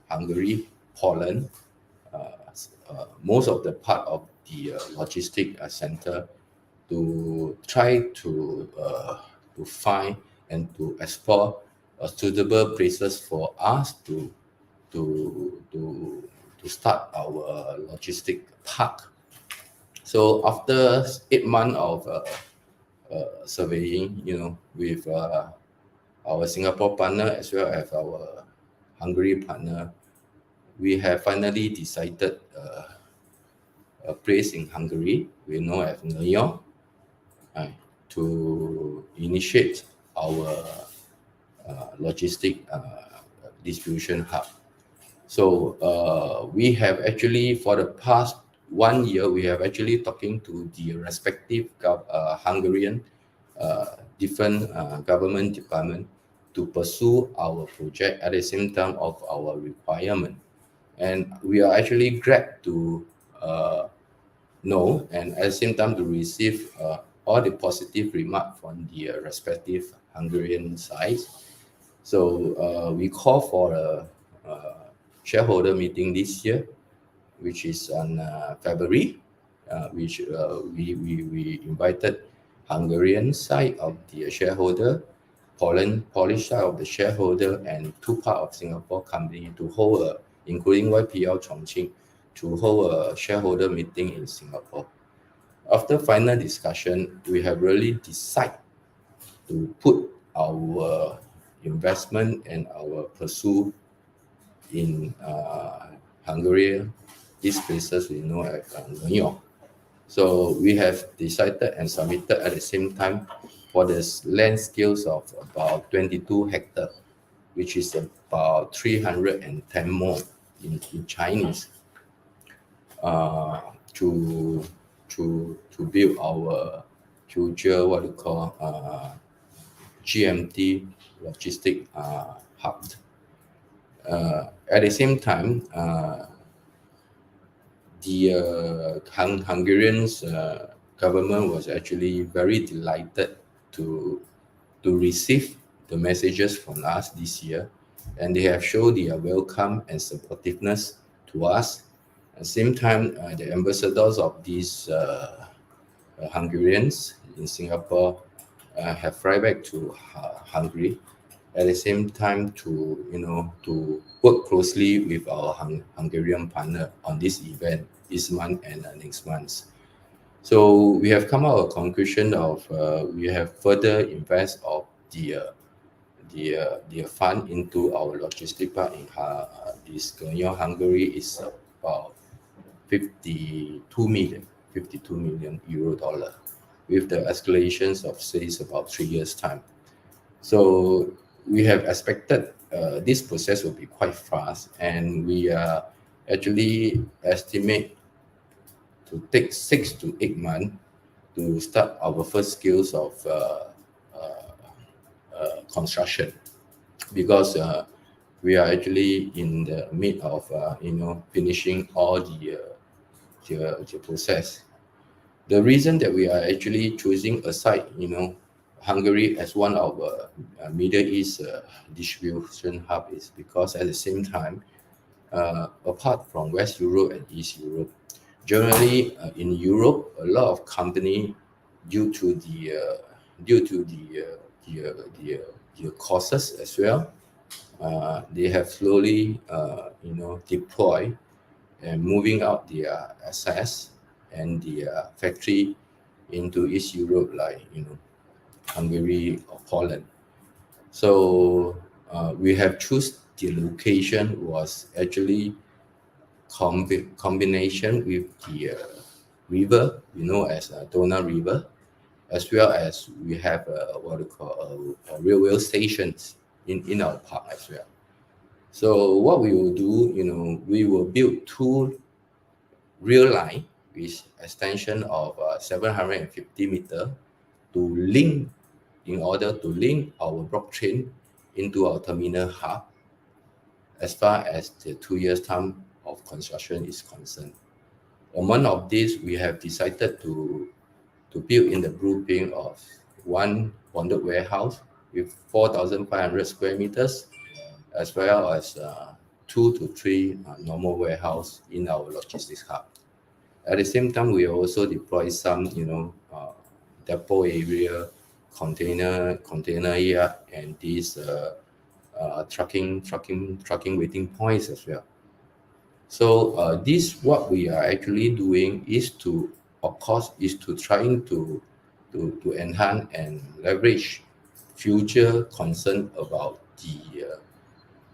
Speaker 5: Hungary, Poland, most of the part of the logistic center to try to find and to explore suitable places for us to start our logistic park. So after 8 months of surveying, with our Singapore partner as well as our Hungary partner, we have finally decided a place in Hungary we know as Nyon, to initiate our logistic distribution hub. So we have actually, for the past 1 year, we have actually talking to the respective Hungarian different government department to pursue our project at the same time of our requirement. And we are actually glad to know and at the same time to receive all the positive remarks from the respective Hungarian side. So we call for a shareholder meeting this year, which is on February, which we invited Hungarian side of the shareholder, Polish side of the shareholder, and 2 part of Singapore company to hold including YPL Chongqing, to hold a shareholder meeting in Singapore. After final discussion, we have really decided to put our investment and our pursuit in Hungary, these places we know as Nyon. So we have decided and submitted at the same time for the land scales of about 22 hectares, which is about 310 more in Chinese, to build our future what we call GMT logistic hub. At the same time, the Hungarian government was actually very delighted to receive the messages from us this year, and they have shown their welcome and supportiveness to us. At the same time, the ambassadors of these Hungarians in Singapore have fly back to Hungary. At the same time, to work closely with our Hungarian partner on this event this month and next month. So we have come out a conclusion of we have further invest of the fund into our logistic park in this Nyon, Hungary is about 52 million euro, with the escalations of sales about 3 years time. So we have expected this process will be quite fast, and we actually estimate to take 6 to 8 months to start our first skills of construction, because we are actually in the mid of finishing all the process. The reason that we are actually choosing a site, Hungary as one of Middle East distribution hub is because at the same time, apart from West Europe and East Europe, generally in Europe, a lot of company due to the costs as well, they have slowly deploy and moving out their assets and their factory into East Europe, like Hungary or Poland. So we have choose the location was actually combination with the river, as Donau River, as well as we have what we call a railway stations in our park as well. So what we will do, we will build 2 rail line with extension of 750 meter in order to link our blockchain into our terminal hub as far as the 2 years time of construction is concerned. Among of this, we have decided to build in the blueprint of 1 bonded warehouse with 4,500 square meters, as well as 2 to 3 normal warehouse in our logistics hub. At the same time, we also deploy some, depot area, container yard, and these trucking waiting points as well. So this what we are actually doing is to, of course, is to trying to enhance and leverage future concern about the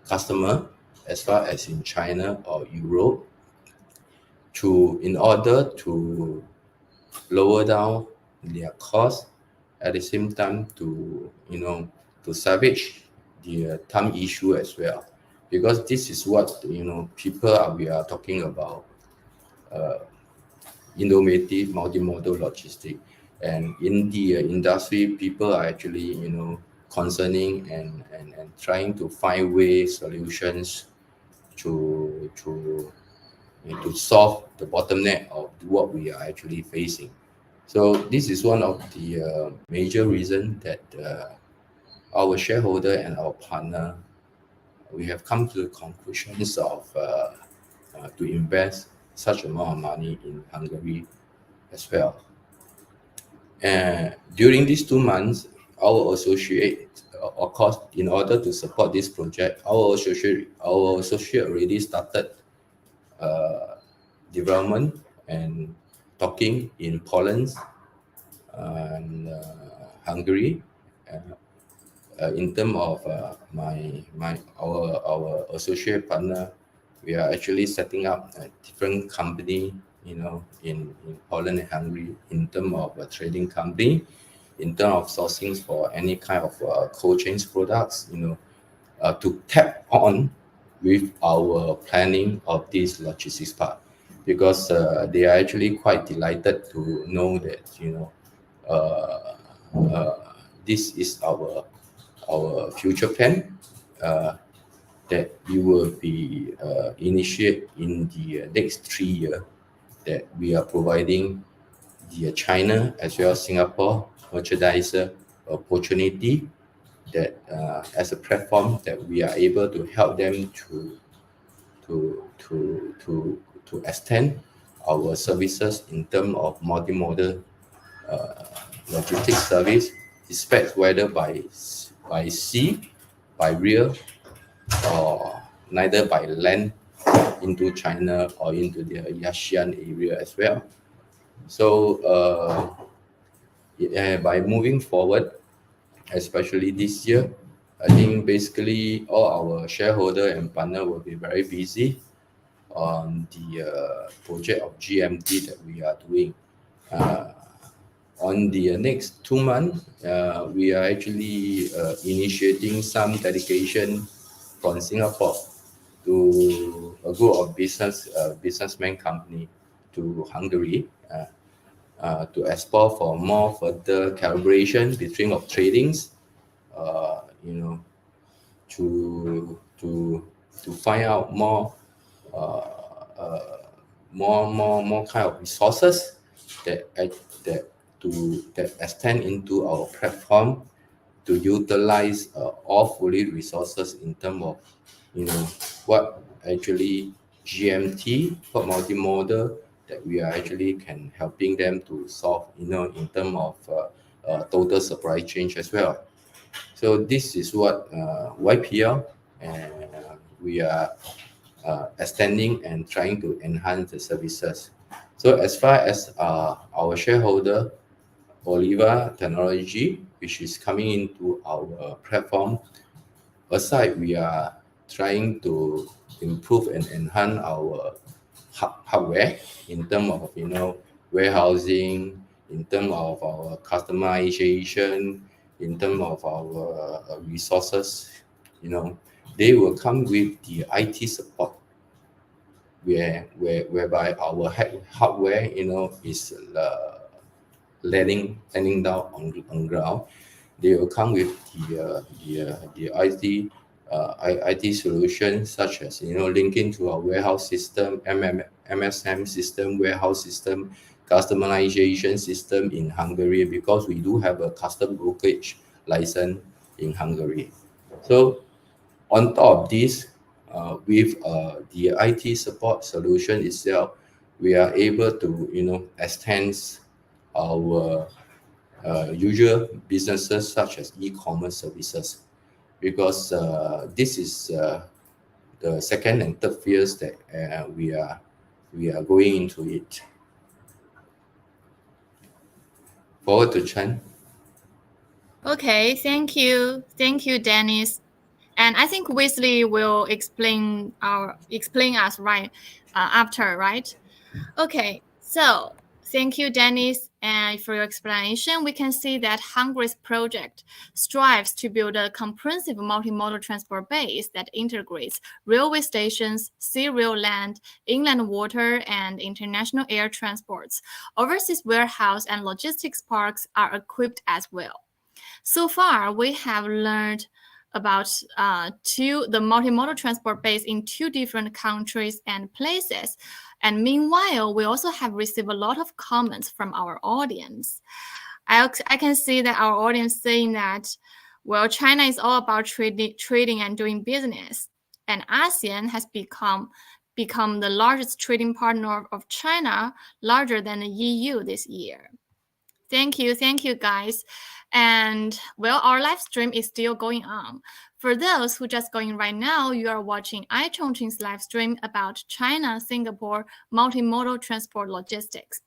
Speaker 5: customer as far as in China or Europe, in order to lower down their cost, at the same time to salvage the time issue as well, because this is what we are talking about innovative multimodal logistics. And in the industry, people are actually concerning and trying to find ways, solutions to solve the bottleneck of what we are actually facing. So this is one of the major reasons that our shareholder and our partner, we have come to the conclusions of to invest such amount of money in Hungary as well. And during these 2 months, our associate, of course, in order to support this project, our associate already started development and talking in Poland and Hungary. In terms of our associate partner, we are actually setting up a different company, in Poland and Hungary, in terms of a trading company, in terms of sourcing for any kind of cold chain products, to tap on with our planning of this logistics part, because they are actually quite delighted to know that this is our future plan that we will be initiate in the next 3 years, that we are providing the China as well as Singapore merchandiser opportunity, that as a platform that we are able to help them to extend our services in terms of multimodal logistics service, despite whether by sea, by rail, or neither by land into China or into the ASEAN area as well. So by moving forward, especially this year, I think basically all our shareholder and partner will be very busy on the project of GMT that we are doing. On the next 2 months, we are actually initiating some delegation from Singapore to a group of businessman company to Hungary to explore for more further collaboration between of tradings, to find out more kind of resources that extend into our platform, to utilize all fully resources in terms of what actually GMT for multimodal that we are actually can helping them to solve in terms of total supply chain as well. So this is what YPL and we are extending and trying to enhance the services. So as far as our shareholder Oliva Technology, which is coming into our platform, aside we are trying to improve and enhance our hardware in terms of warehousing, in terms of our customization, in terms of our resources. They will come with the IT support, whereby our hardware is landing down on ground. They will come with the IT solutions, such as linking to our warehouse system, MSM system, warehouse system, customization system in Hungary, because we do have a custom brokerage license in Hungary. So on top of this, with the IT support solution itself, we are able to extend our usual businesses such as e-commerce services, because this is the second and third phase that we are going into it. Forward to Chen.
Speaker 2: Okay, thank you, Dennis. And I think Wesley will explain us right after, right? Okay, so thank you, Dennis, and for your explanation. We can see that Hungary's project strives to build a comprehensive multimodal transport base that integrates railway stations, sea, rail, land, inland water, and international air transports. Overseas warehouse and logistics parks are equipped as well. So far, we have learned about the multimodal transport base in 2 different countries and places. And meanwhile, we also have received a lot of comments from our audience. I can see that our audience saying that, well, China is all about trading and doing business. And ASEAN has become the largest trading partner of China, larger than the EU this year. Thank you, guys. And well, our live stream is still going on. For those who just going right now, you are watching iChongqing's live stream about China-Singapore multimodal transport logistics.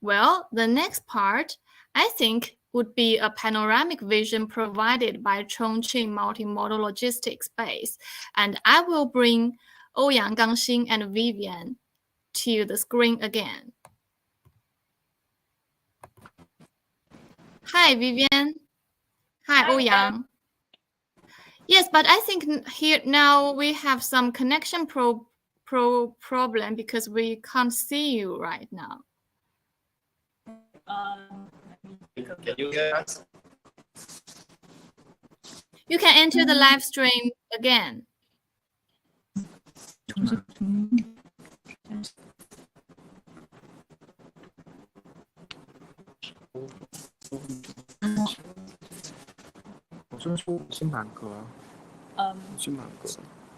Speaker 2: Well, the next part, I think, would be a panoramic vision provided by Chongqing multimodal logistics base. And I will bring Ouyang, Gangxing, and Vivian to the screen again. Hi, Vivian. Hi, Ouyang. Yes, but I think here now we have some connection problem because we can't see you right now.
Speaker 4: Can you hear us?
Speaker 2: You can enter the live stream again.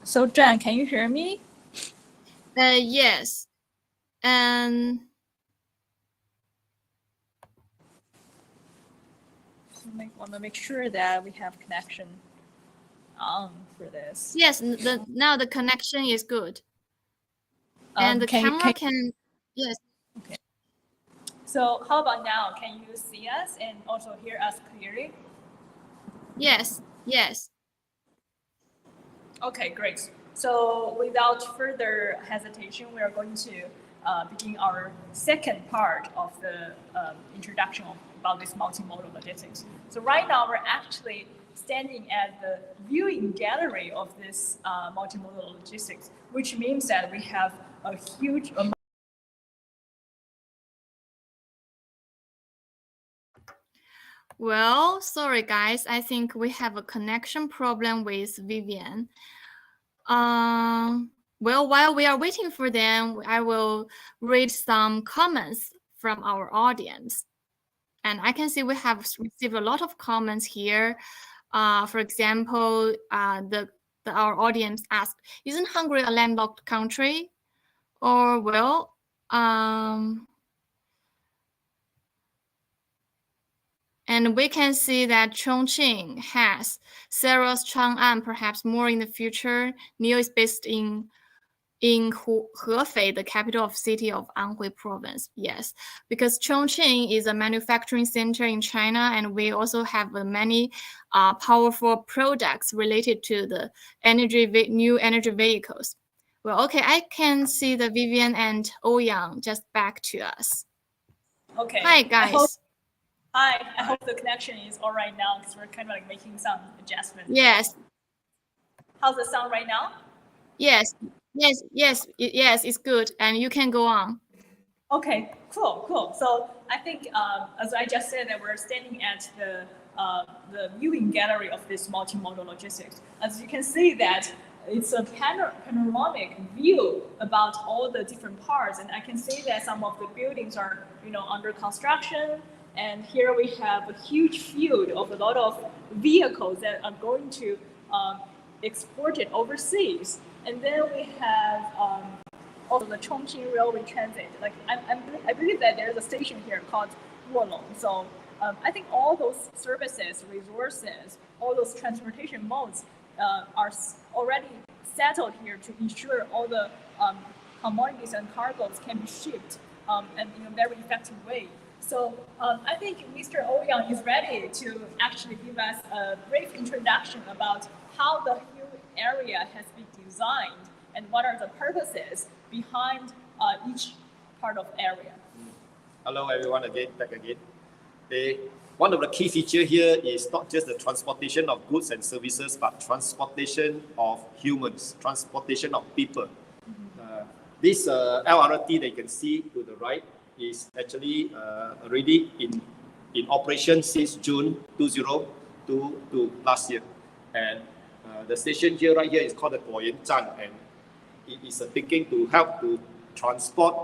Speaker 3: So Jan, can you hear me?
Speaker 2: Yes. And
Speaker 3: want to make sure that we have connection on for this.
Speaker 2: Yes, now the connection is good. And the camera can, yes.
Speaker 3: Okay. So how about now? Can you see us and also hear us clearly?
Speaker 2: Yes, yes.
Speaker 3: Okay, great. So without further hesitation, we are going to begin our second part of the introduction about this multimodal logistics. So right now we're actually standing at the viewing gallery of this multimodal logistics, which means that we have a huge amount.
Speaker 2: Well, sorry guys, I think we have a connection problem with Vivian. Well, while we are waiting for them, I will read some comments from our audience. And I can see we have received a lot of comments here. For example, our audience asked, isn't Hungary a landlocked country? Or, well, and we can see that Chongqing has Sarah's Chang'an, perhaps more in the future. NIO is based in Hefei, the capital of city of Anhui province. Yes, because Chongqing is a manufacturing center in China, and we also have many powerful products related to the new energy vehicles. Well, okay, I can see the Vivian and Ouyang just back to us.
Speaker 3: Okay.
Speaker 2: Hi, guys.
Speaker 3: Hi, I hope the connection is all right now because we're kind of like making some adjustments.
Speaker 2: Yes.
Speaker 3: How's the sound right now?
Speaker 2: Yes, it's good, and you can go on.
Speaker 3: Okay, cool. So I think, as I just said, that we're standing at the viewing gallery of this multimodal logistics. As you can see that it's a panoramic view about all the different parts, and I can see that some of the buildings are, under construction. And here we have a huge field of a lot of vehicles that are going to exported overseas. And then we have also the Chongqing Railway Transit. Like I believe that there's a station here called Wolong. So I think all those services, resources, all those transportation modes are already settled here to ensure all the commodities and cargoes can be shipped and in a very effective way. So I think Mr. Ouyang is ready to actually give us a brief introduction about how the new area has been designed and what are the purposes behind each part of area.
Speaker 4: Hello everyone back again. One of the key features here is not just the transportation of goods and services, but transportation of humans, transportation of people. This LRT that you can see to the right is actually already in operation since June 2022 last year. And the station here, right here, is called the Guoyan Zhan, and it is thinking to help to transport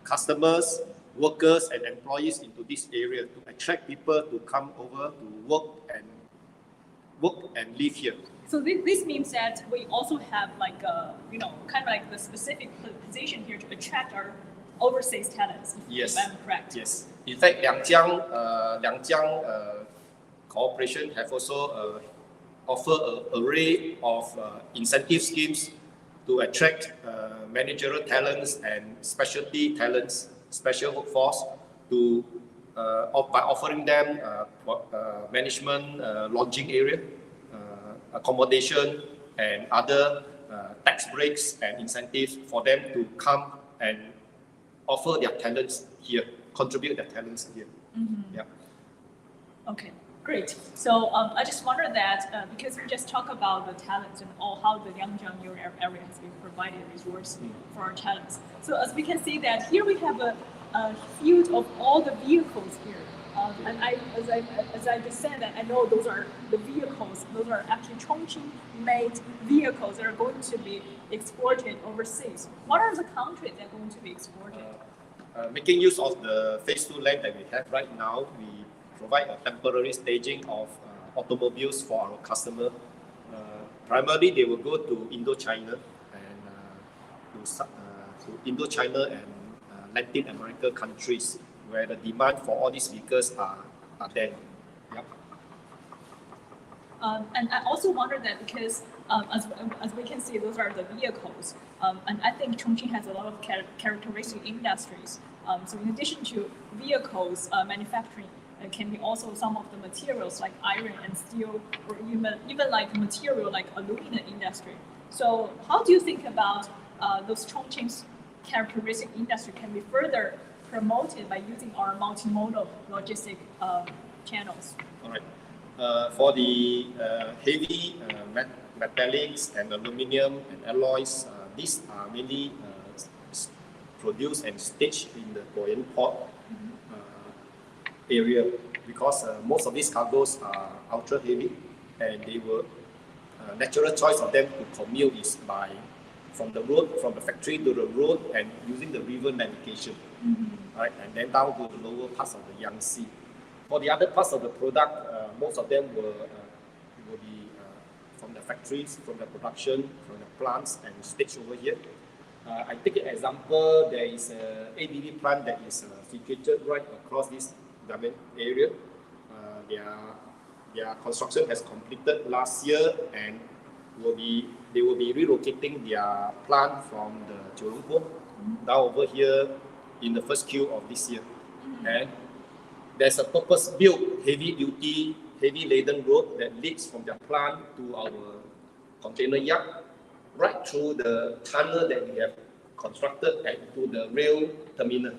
Speaker 4: customers, workers and employees into this area to attract people to come over to work and live here.
Speaker 3: So this means that we also have like kind of like the specific position here to attract our overseas talents.
Speaker 4: Yes.
Speaker 3: If I'm correct.
Speaker 4: Yes. In fact, Liangjiang Cooperation have also offer an array of incentive schemes to attract managerial talents and specialty talents, special workforce, to by offering them management, lodging area, accommodation, and other tax breaks and incentives for them to come and offer their talents here, contribute their talents here.
Speaker 3: Mm-hmm.
Speaker 4: Yeah.
Speaker 3: Okay. Great. So I just wonder that because we just talk about the talents and all how the Yangjiang area has been provided resources for our talents. So as we can see that here we have a field of all the vehicles here. And as I just said, that I know those are the vehicles. Those are actually Chongqing-made vehicles that are going to be exported overseas. What are the countries that are going to be exported?
Speaker 4: Making use of the phase 2 land that we have right now, we provide a temporary staging of automobiles for our customer. Primarily, they will go to Indochina and to Indochina and Latin America countries, where the demand for all these vehicles are there. Yep.
Speaker 3: And I also wonder that because as we can see, those are the vehicles, and I think Chongqing has a lot of characteristic industries. So in addition to vehicles manufacturing, it can be also some of the materials like iron and steel, or even like material like aluminum industry. So how do you think about those Chongqing's characteristic industry can be further promoted by using our multimodal logistic channels?
Speaker 4: All right. For the heavy metallics and aluminum and alloys, these are mainly produced and staged in the Guoyan port area, because most of these cargoes are ultra heavy, and they were natural choice of them to commute is by from the factory to the road and using the river navigation, right, and then down to the lower parts of the Yangtze. For the other parts of the product, most of them will be from the factories, from the production, from the plants, and staged over here. I take an example. There is an ABB plant that is situated right across this garment area. Their construction has completed last year, and they will be relocating their plant from the Chongqing down over here in the first Q of this year. And there's a purpose-built heavy-duty, heavy-laden road that leads from their plant to our container yard, right through the tunnel that we have constructed and to the rail terminal.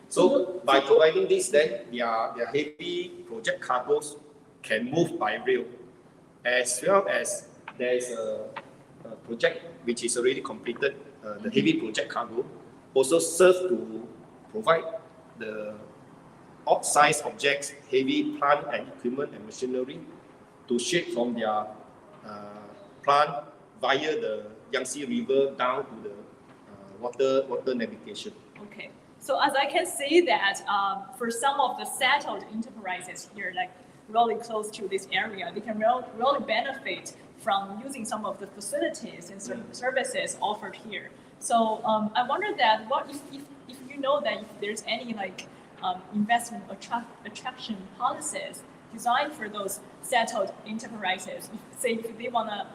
Speaker 4: So by providing this, then their heavy project cargoes can move by rail, as well as there is a project which is already completed. The heavy project cargo also serves to provide the odd-size objects, heavy plant and equipment and machinery, to ship from their plant via the Yangtze River down to the water navigation.
Speaker 3: Okay. So as I can see that for some of the settled enterprises here, like really close to this area, they can really benefit from using some of the facilities and services offered here. So I wonder that what if you know that if there's any like investment attraction policies designed for those settled enterprises, if they want to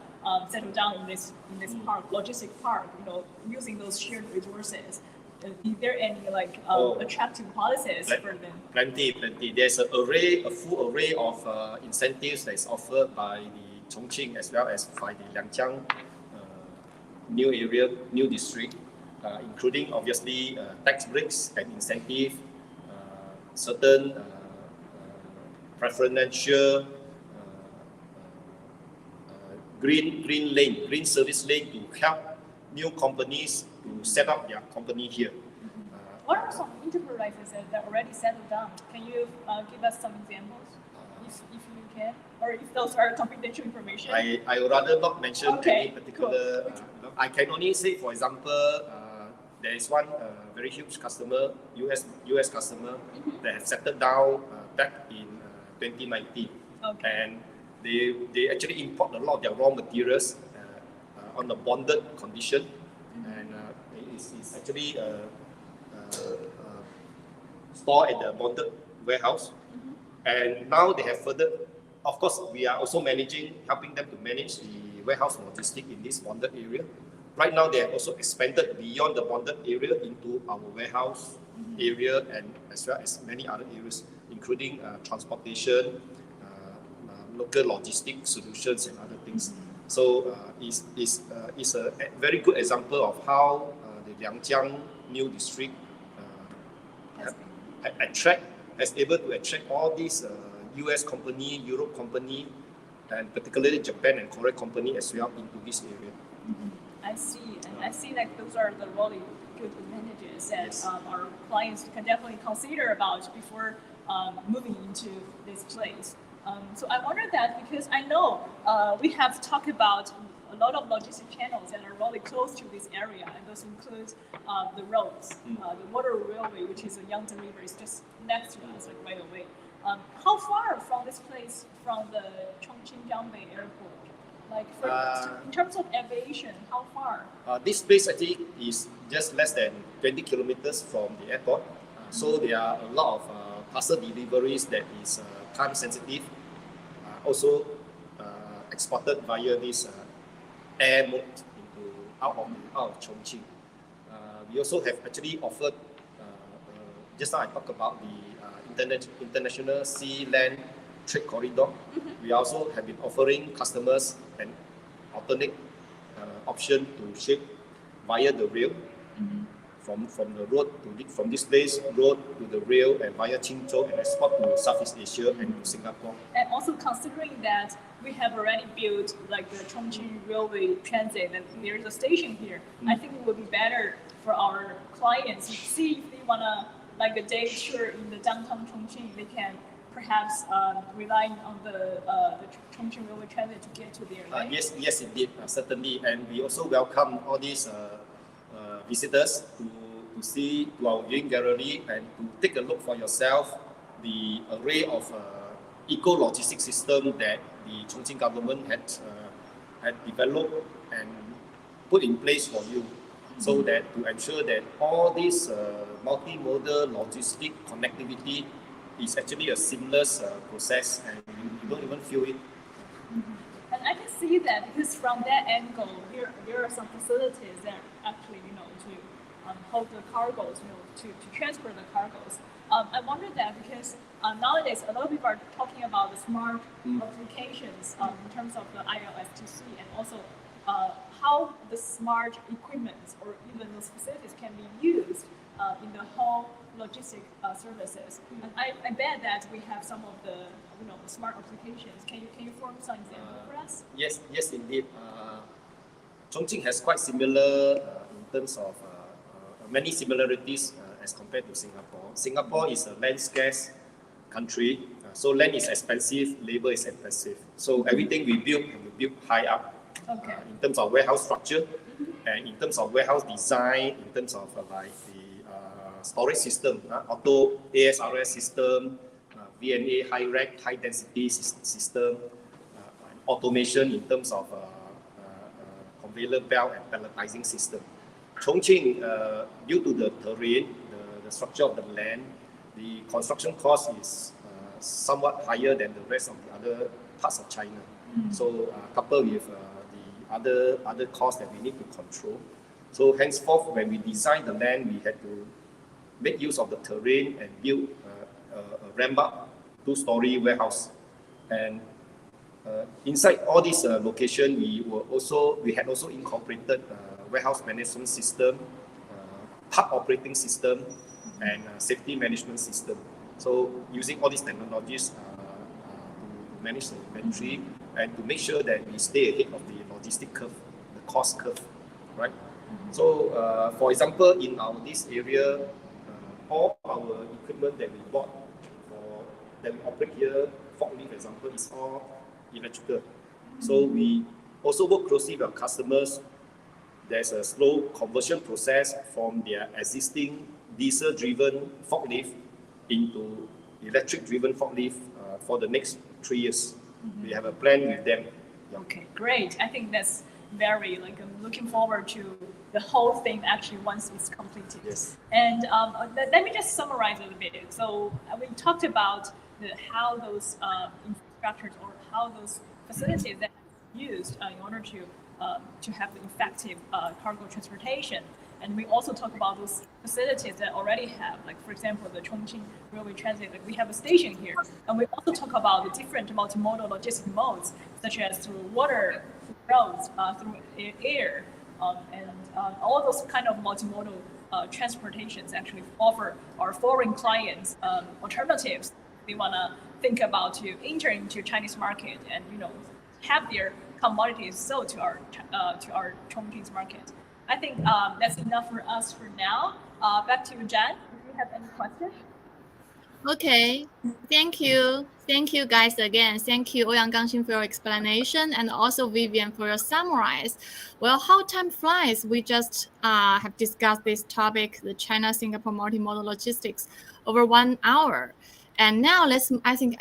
Speaker 3: settle down in this park, logistic park, using those shared resources. Is there any like attractive policies for them?
Speaker 4: Plenty. There's a full array of incentives that is offered by the Chongqing as well as by the Liangjiang new district, including obviously tax breaks and incentive, certain preferential green service lane to help new companies to set up their company here.
Speaker 3: What are some enterprises that already settled down? Can you give us some examples, if you can, or if those are confidential information?
Speaker 4: I would rather not mention any particular.
Speaker 3: Cool.
Speaker 4: I can only say, for example, there is one very huge customer, US customer, that has settled down back in 2019, and they actually import a lot of their raw materials on a bonded condition, and it's actually stored at the bonded warehouse. And now they have further, of course, we are also helping them to manage the warehouse logistics in this bonded area. Right now, they have also expanded beyond the bonded area into our warehouse area, and as well as many other areas, including transportation, local logistic solutions, and other things. So it's a very good example of how the Liangjiang new district has able to attract all these US company, Europe company, and particularly Japan and Korea company as well into this area.
Speaker 3: I see, and I see that those are the really good advantages that our clients can definitely consider about before moving into this place. So I wonder that because I know we have talked about a lot of logistic channels that are really close to this area, and those include the roads, the water railway, which is a Yangtze River, is just next to us, like right away. How far from this place, from the Chongqing Jiangbei Airport? Like in terms of aviation, how far?
Speaker 4: This place actually is just less than 20 kilometers from the airport. So there are a lot of parcel deliveries that is time sensitive, also exported via this air mode out of Chongqing. We also have actually offered, just now I talked about the international sea land trade corridor. We also have been offering customers an alternate option to ship via the rail, from the road from this place, road to the rail, and via Qingzhou, and export to Southeast Asia and to Singapore.
Speaker 3: And also considering that we have already built like the Chongqing Railway Transit, and there is a station here, I think it would be better for our clients to see if they want to like a day tour in the downtown Chongqing, they can perhaps rely on the Chongqing Railway Transit to get to there, right?
Speaker 4: Yes, indeed, certainly. And we also welcome all these visitors to see to our viewing gallery and to take a look for yourself the array of eco-logistics system that the Chongqing government had developed and put in place for you, so that to ensure that all this multimodal logistic connectivity is actually a seamless process, and you don't even feel it.
Speaker 3: And I can see that because from that angle, there are some facilities that actually, to hold the cargoes, to transfer the cargoes. I wonder that because nowadays a lot of people are talking about the smart applications in terms of the ILSTC, and also how the smart equipment or even those facilities can be used in the whole logistic services. And I bet that we have some of the smart applications. Can you form some example for us?
Speaker 4: Yes, indeed. Chongqing has quite similar in terms of many similarities as compared to Singapore. Singapore is a land scarce country, so land is expensive, labor is expensive. So everything we build high up.
Speaker 3: Okay.
Speaker 4: In terms of warehouse structure, and in terms of warehouse design, in terms of like the storage system, auto ASRS system, VNA high rack, high density system, automation in terms of conveyor belt and palletizing system. Chongqing, due to the terrain, the structure of the land, the construction cost is somewhat higher than the rest of the other parts of China. So coupled with the other costs that we need to control. So henceforth, when we design the land, we had to make use of the terrain and build a ramp-up 2-story warehouse. And inside all these locations, we had also incorporated warehouse management system, park operating system, and safety management system. So using all these technologies to manage the inventory and to make sure that we stay ahead of the logistic curve, the cost curve, right? So, for example, in this area, all our equipment that we bought that we operate here, forklift, for example, is all electrical. So we also work closely with our customers. There's a slow conversion process from their existing diesel-driven forklift into electric-driven forklift for the next 3 years. We have a plan with them. Yeah.
Speaker 3: Okay, great. I think that's very, I'm looking forward to the whole thing actually once it's completed.
Speaker 4: Yes.
Speaker 3: And let me just summarize a little bit. So we talked about how those infrastructures or how those facilities that are used in order to have the effective cargo transportation. And we also talk about those facilities that already have, like for example, the Chongqing Railway Transit, like we have a station here. And we also talk about the different multimodal logistic modes, such as through water, through roads, through air, and all those kind of multimodal transportations actually offer our foreign clients alternatives. They want to think about to enter into Chinese market and have their commodities sold to our Chongqing's market. I think that's enough for us for now. Back to you, Jan. Do you have any questions?
Speaker 2: Okay, thank you. Thank you guys again. Thank you, iChongqing, for your explanation, and also Vivian for your summarize. Well, how time flies. We just have discussed this topic, the China-Singapore multimodal logistics, over 1 hour. And now I think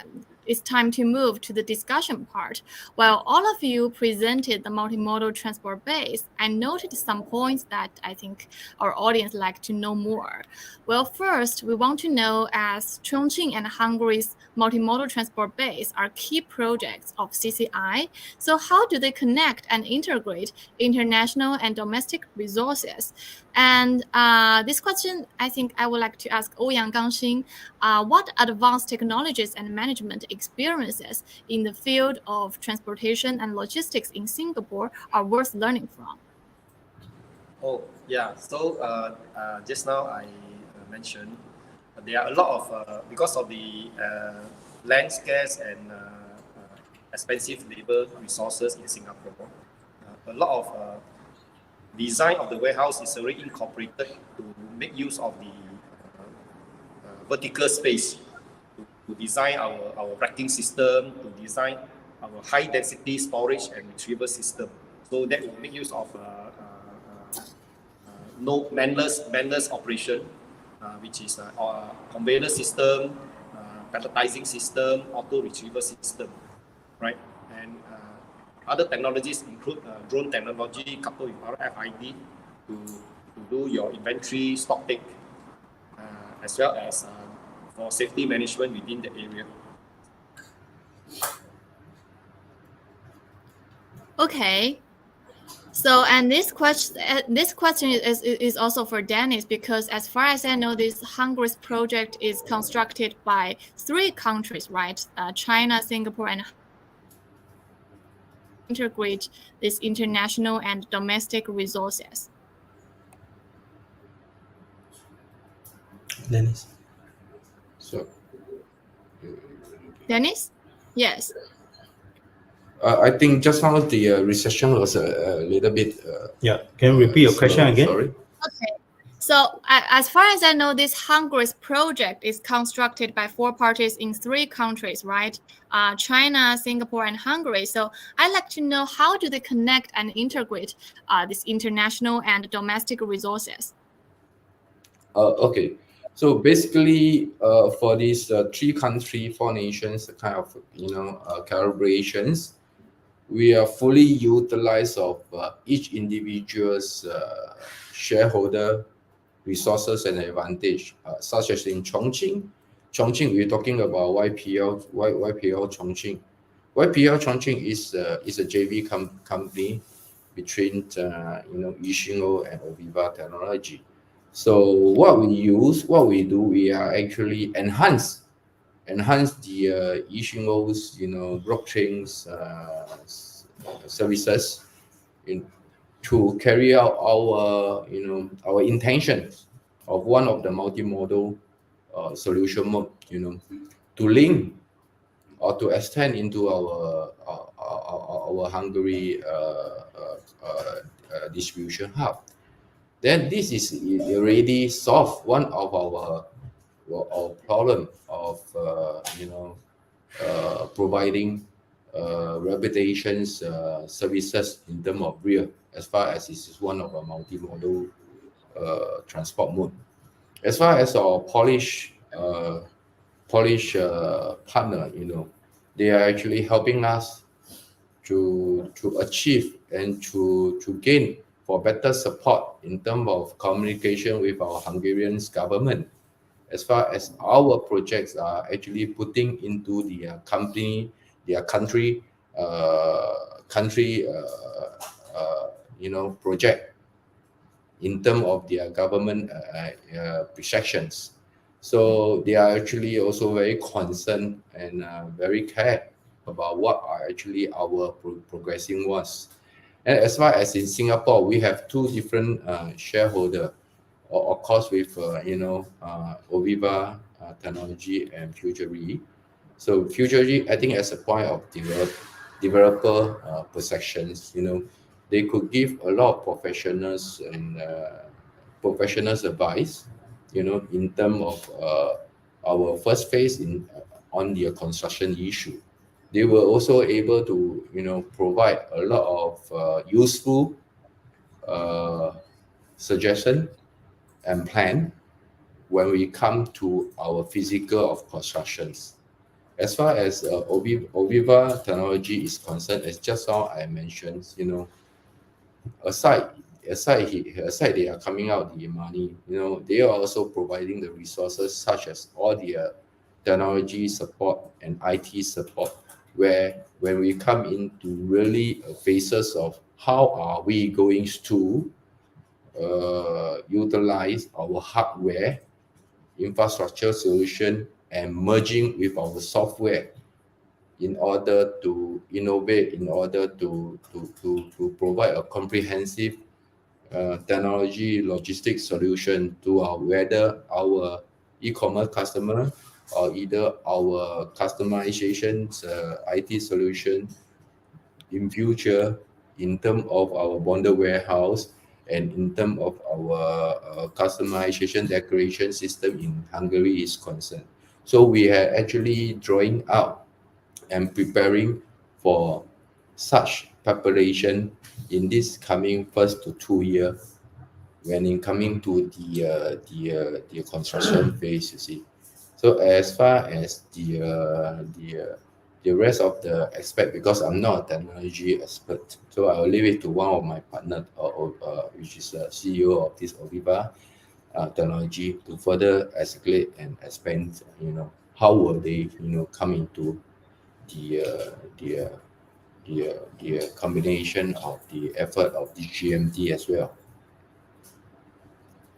Speaker 2: it's time to move to the discussion part. While all of you presented the multimodal transport base, I noted some points that I think our audience like to know more. Well, first, we want to know, as Chongqing and Hungary's multimodal transport base are key projects of CCI, so how do they connect and integrate international and domestic resources? And this question, I think I would like to ask iChongqing, what advanced technologies and management experiences in the field of transportation and logistics in Singapore are worth learning from?
Speaker 4: Oh, yeah. So just now I mentioned there are a lot of, because of the land scarce and expensive labor resources in Singapore, a lot of design of the warehouse is already incorporated to make use of the vertical space, to design our racking system, to design our high density storage and retrieval system. So that will make use of no manless operation, which is a conveyor system, palletizing system, auto retrieval system, right? And other technologies include drone technology coupled with RFID to do your inventory stock take, as well as for safety management within the area.
Speaker 2: Okay. So, and this question is also for Dennis, because as far as I know, this Hungary's project is constructed by 3 countries, right? China, Singapore, and integrate these international and domestic resources.
Speaker 6: Dennis.
Speaker 5: So,
Speaker 2: Dennis? Yes.
Speaker 5: I think just now the recession was a little bit.
Speaker 6: Yeah, can you repeat your question again?
Speaker 5: Sorry.
Speaker 2: Okay. So as far as I know, this Hungary's project is constructed by 4 parties in 3 countries, right? China, Singapore, and Hungary. So I'd like to know, how do they connect and integrate these international and domestic resources?
Speaker 5: Okay. So basically, for these 3 countries, 4 nations, kind of collaborations, we are fully utilized of each individual's shareholder resources and advantage, such as in Chongqing. Chongqing, we're talking about YPL Chongqing. YPL Chongqing is a JV company between iChongqing and Oviva Technology. So what we do, we are actually enhance the iChongqing's blockchain services to carry out our intentions of one of the multimodal solution mode, to link or to extend into our Hungary distribution hub. Then this is already solved one of our problem of providing reputations services in terms of real, as far as this is one of our multimodal transport mode. As far as our Polish partner, they are actually helping us to achieve and to gain for better support in terms of communication with our Hungarian government, as far as our projects are actually putting into their country project in terms of their government projections. So they are actually also very concerned and very care about what are actually our progressing was. And as far as in Singapore, we have two different shareholder, of course, with Oviva Technology and Futury. So Futury, I think, as a point of developer perceptions, they could give a lot of professionals and professionals advice, in terms of our first phase on the construction issue. They were also able to provide a lot of useful suggestion and plan when we come to our physical of constructions. As far as Oviva Technology is concerned, as just now I mentioned, aside they are coming out the money, they are also providing the resources such as all the technology support and IT support, where when we come into really phases of how are we going to utilize our hardware infrastructure solution and merging with our software in order to innovate, in order to provide a comprehensive technology logistics solution to whether our e-commerce customer or either our customizations IT solution in future, in terms of our bonded warehouse and in terms of our customization decoration system in Hungary is concerned. So we are actually drawing out and preparing for such preparation in this coming 1 to 2 year, when in coming to the construction phase, you see. So as far as the rest of the aspect, because I'm not a technology expert, so I will leave it to one of my partner, which is the CEO of this Oviva Technology, to further escalate and expand. How will they, come into the combination of the effort of the GMT as well.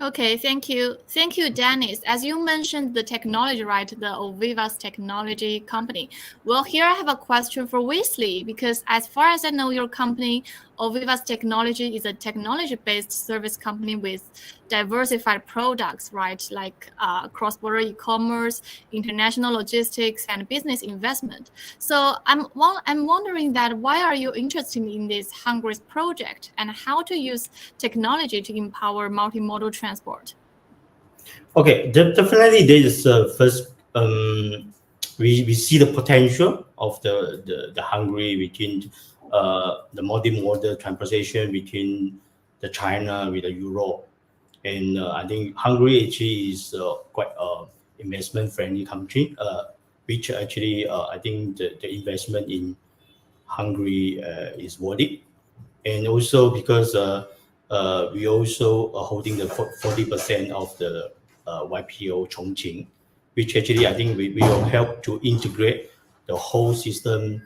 Speaker 2: Okay, thank you. Thank you, Dennis. As you mentioned the technology, right, the Oviva's technology company. Well, here I have a question for Wesley, because as far as I know, your company, Oviva's Technology, is a technology-based service company with diversified products, right, like cross-border e-commerce, international logistics, and business investment. So I'm wondering that why are you interested in this Hungary's project and how to use technology to empower multimodal transport?
Speaker 6: Okay, definitely there is first we see the potential of the Hungary between the multimodal transportation between the China with the Europe, and I think Hungary actually is quite investment friendly country, which actually I think the investment in Hungary is worth it. And also because we also are holding the 40% of the YPO Chongqing, which actually I think we will help to integrate the whole system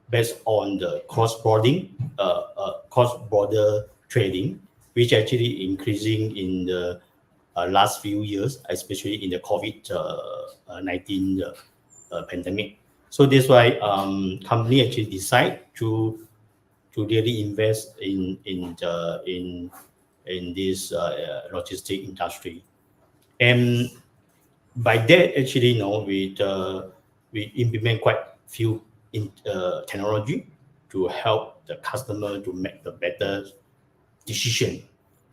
Speaker 6: based on the cross-border trading, which actually increasing in the last few years, especially in the COVID-19 pandemic. So that's why company actually decide to really invest in this logistic industry. And by that, actually, we implement quite few technology to help the customer to make the better decision,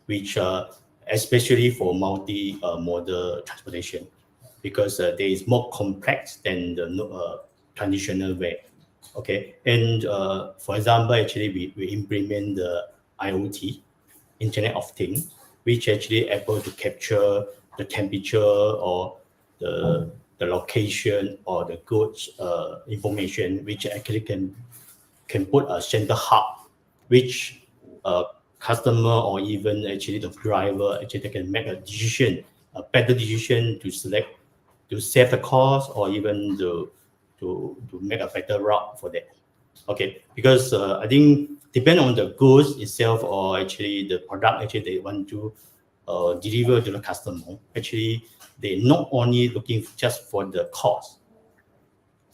Speaker 6: which especially for multi-modal transportation, because there is more complex than the traditional way. Okay, and for example, actually we implement the IoT, Internet of Things, which actually able to capture the temperature or the location or the goods information, which actually can put a center hub, which customer or even actually the driver actually can make a decision, a better decision to select, to save the cost or even to make a better route for that. Okay, because I think depend on the goods itself or actually the product actually they want to deliver to the customer. Actually, they not only looking just for the cost,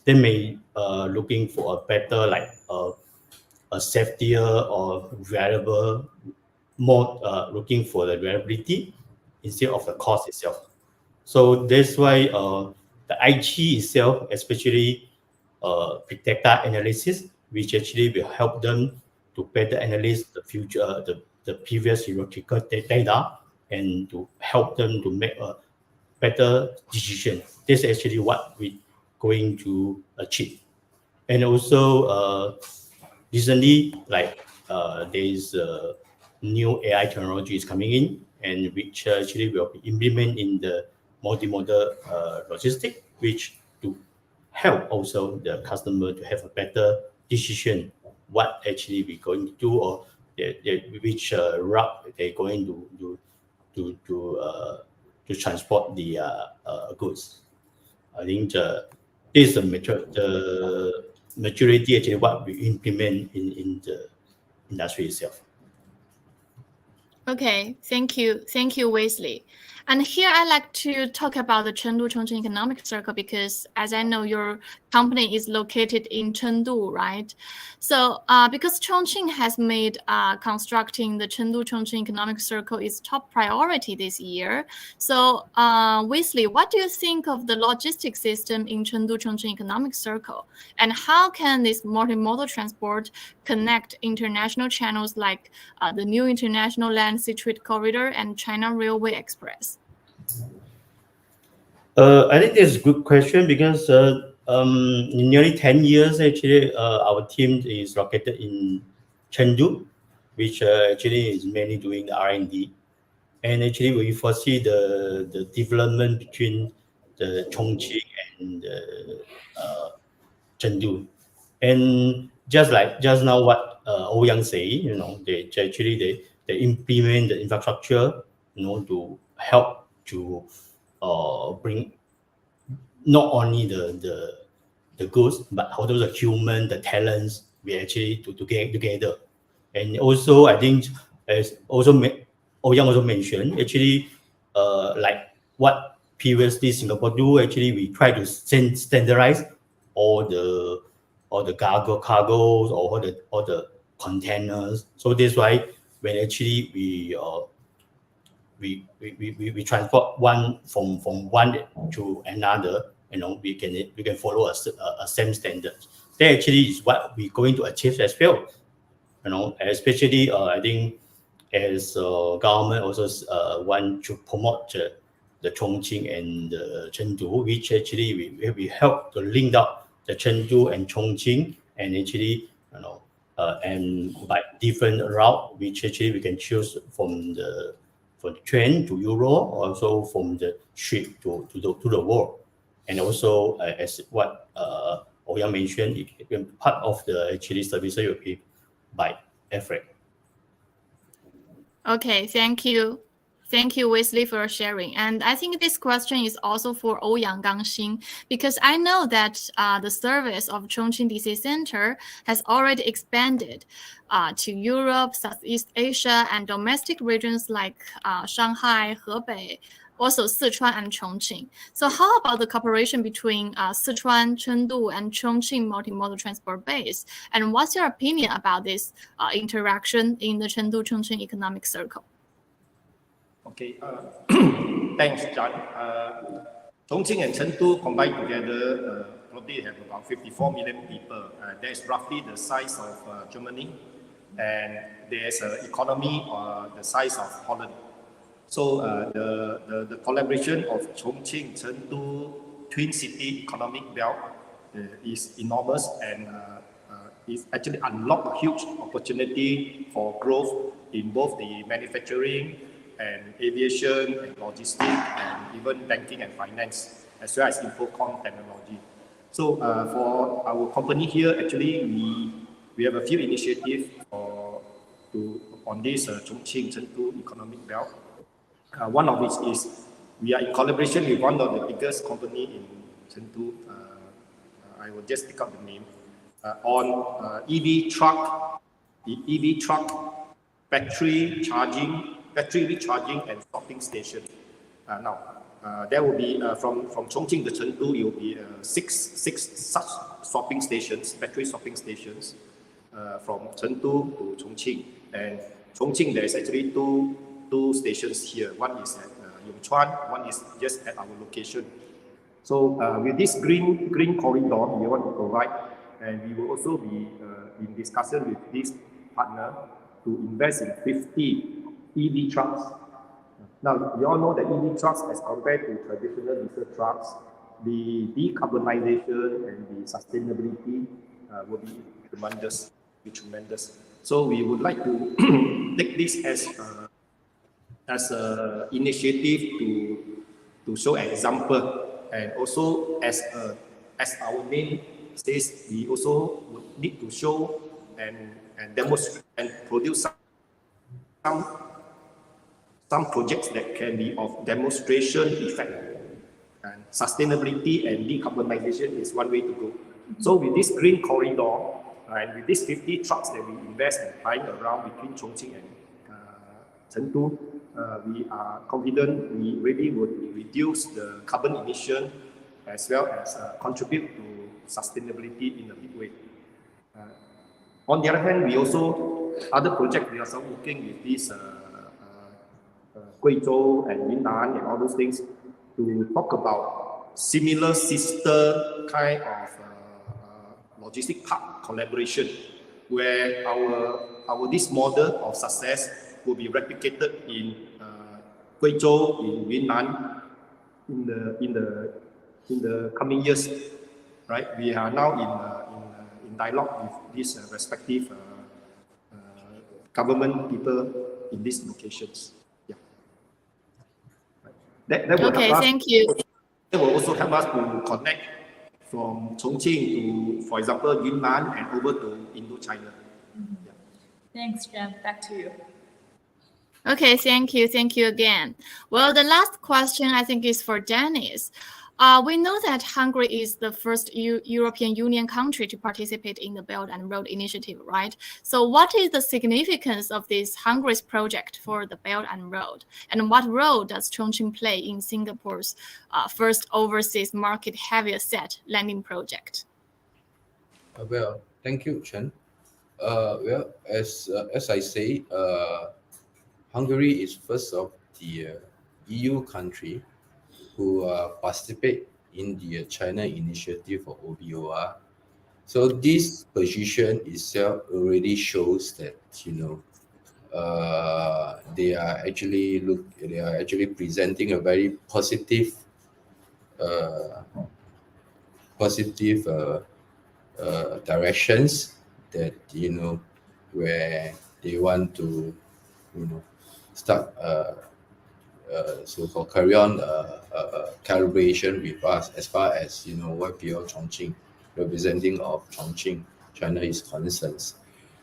Speaker 6: they may looking for a better like a safetier or reliable, more looking for the reliability instead of the cost itself. So that's why the IT itself, especially big data analysis, which actually will help them to better analyze the future, the previous theoretical data, and to help them to make a better decision. This is actually what we're going to achieve. And also recently, like there is new AI technologies coming in, and which actually will be implemented in the multimodal logistics, which to help also the customer to have a better decision what actually we're going to do or which route they're going to transport the goods. I think this is the maturity actually what we implement in the industry itself.
Speaker 2: Okay, thank you, Wesley. And here I like to talk about the Chengdu Chongqing Economic Circle because, as I know, your company is located in Chengdu, right? So, because Chongqing has made constructing the Chengdu Chongqing Economic Circle its top priority this year. So, Wesley, what do you think of the logistics system in Chengdu Chongqing Economic Circle, and how can this multimodal transport connect international channels like the new International Land Situate Corridor and China Railway Express?
Speaker 6: I think that's a good question because in nearly 10 years, actually, our team is located in Chengdu, which actually is mainly doing the R&D. And actually, we foresee the development between the Chongqing and Chengdu. And just now, what Ouyang say, they implement the infrastructure, to help to bring not only the goods but also the human, the talents we actually to get together. And also, I think as also Ouyang also mentioned, actually, like what previously Singapore do, actually we try to standardize all the cargos or all the containers. So that's why when actually we transport one from one to another, we can follow a same standard. That actually is what we're going to achieve as well. Especially I think as government also want to promote the Chongqing and the Chengdu, which actually we help to link up the Chengdu and Chongqing, and actually and by different route, which actually we can choose from the train to Europe, also from the ship to the world. And also as what Ouyang mentioned, part of the actually services will be by air freight.
Speaker 2: Okay, thank you. Thank you, Wesley, for sharing. And I think this question is also for Ouyang Gangxing, because I know that the service of Chongqing DC Center has already expanded to Europe, Southeast Asia, and domestic regions like Shanghai, Hebei, also Sichuan and Chongqing. So how about the cooperation between Sichuan, Chengdu, and Chongqing multimodal transport base? And what's your opinion about this interaction in the Chengdu-Chongqing economic circle?
Speaker 4: Okay, thanks, John. Chongqing and Chengdu combined together probably have about 54 million people. That's roughly the size of Germany, and there's an economy the size of Holland. So the collaboration of Chongqing, Chengdu, Twin City economic belt is enormous, and it's actually unlocked a huge opportunity for growth in both the manufacturing and aviation and logistics and even banking and finance, as well as infocom technology. So for our company here, actually we have a few initiatives on this Chongqing, Chengdu economic belt. One of which is we are in collaboration with one of the biggest company in Chengdu. I will just pick up the name on EV truck, battery recharging and swapping station. Now there will be from Chongqing to Chengdu, it will be six such swapping stations, battery swapping stations from Chengdu to Chongqing. And Chongqing, there is actually two stations here. One is at Yongchuan, one is just at our location. So with this green corridor we want to provide, and we will also be in discussion with this partner to invest in 50 EV trucks. Now, you all know that EV trucks, as compared to traditional diesel trucks, the decarbonization and the sustainability will be tremendous. So we would like to take this as an initiative to show an example, and also as our name says, we also would need to show and demonstrate and produce some projects that can be of demonstration effect. And sustainability and decarbonization is one way to go. So with this green corridor, and with these 50 trucks that we invest and flying around between Chongqing and Chengdu, we are confident we really would reduce the carbon emission as well as contribute to sustainability in a big way. On the other hand, we also, other projects, we are also working with these Guizhou and Yunnan and all those things to talk about similar sister kind of logistic park collaboration, where our this model of success will be replicated in Guizhou, in Yunnan, in the coming years, right? We are now in dialogue with these respective government people in these locations. Yeah. Right. That will
Speaker 2: Okay,
Speaker 4: help us.
Speaker 2: thank you.
Speaker 4: It will also help us to connect from Chongqing to, for example, Yunnan and over to Indochina. Yeah.
Speaker 3: Thanks, Jen. Back to you.
Speaker 2: Okay, thank you. Thank you again. Well, the last question I think is for Dennis. We know that Hungary is the first European Union country to participate in the Belt and Road Initiative, right? So what is the significance of this Hungary's project for the Belt and Road? And what role does Chongqing play in Singapore's first overseas market heavy asset landing project?
Speaker 5: Well, thank you, Chen. Well, as I say, Hungary is first of the EU country who participate in the China initiative for OBOR. So this position itself already shows that they are actually presenting a very positive directions that where they want to start carry on calibration with us as far as YPO Chongqing representing of Chongqing, China is concerned.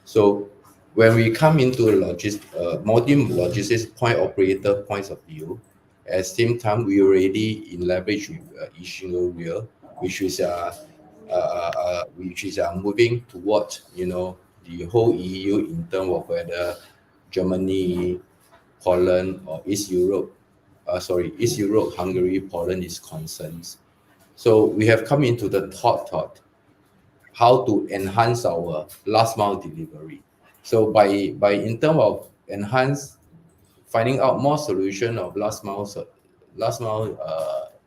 Speaker 5: So when we come into multi-logistics point operator points of view, at the same time we already in leverage with iChongqing, which is moving towards the whole EU in terms of whether Germany, Poland, or East Europe, Hungary, Poland is concerned. So we have come into the thought how to enhance our last mile delivery. So by in terms of finding out more solution of last mile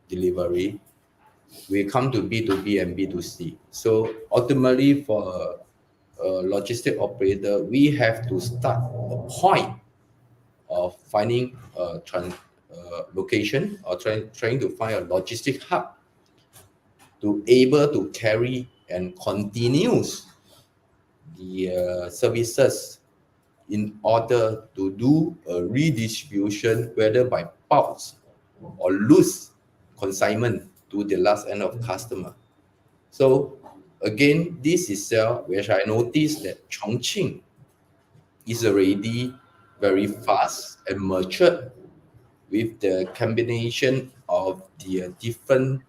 Speaker 5: delivery, we come to B2B and B2C. So ultimately, for a logistic operator, we have to start a point of finding a location or trying to find a logistic hub to able to carry and continues the services in order to do a redistribution, whether by bulks or loose consignment to the last end of customer. So again, this is which I noticed that Chongqing is already very fast and matured with the combination of the different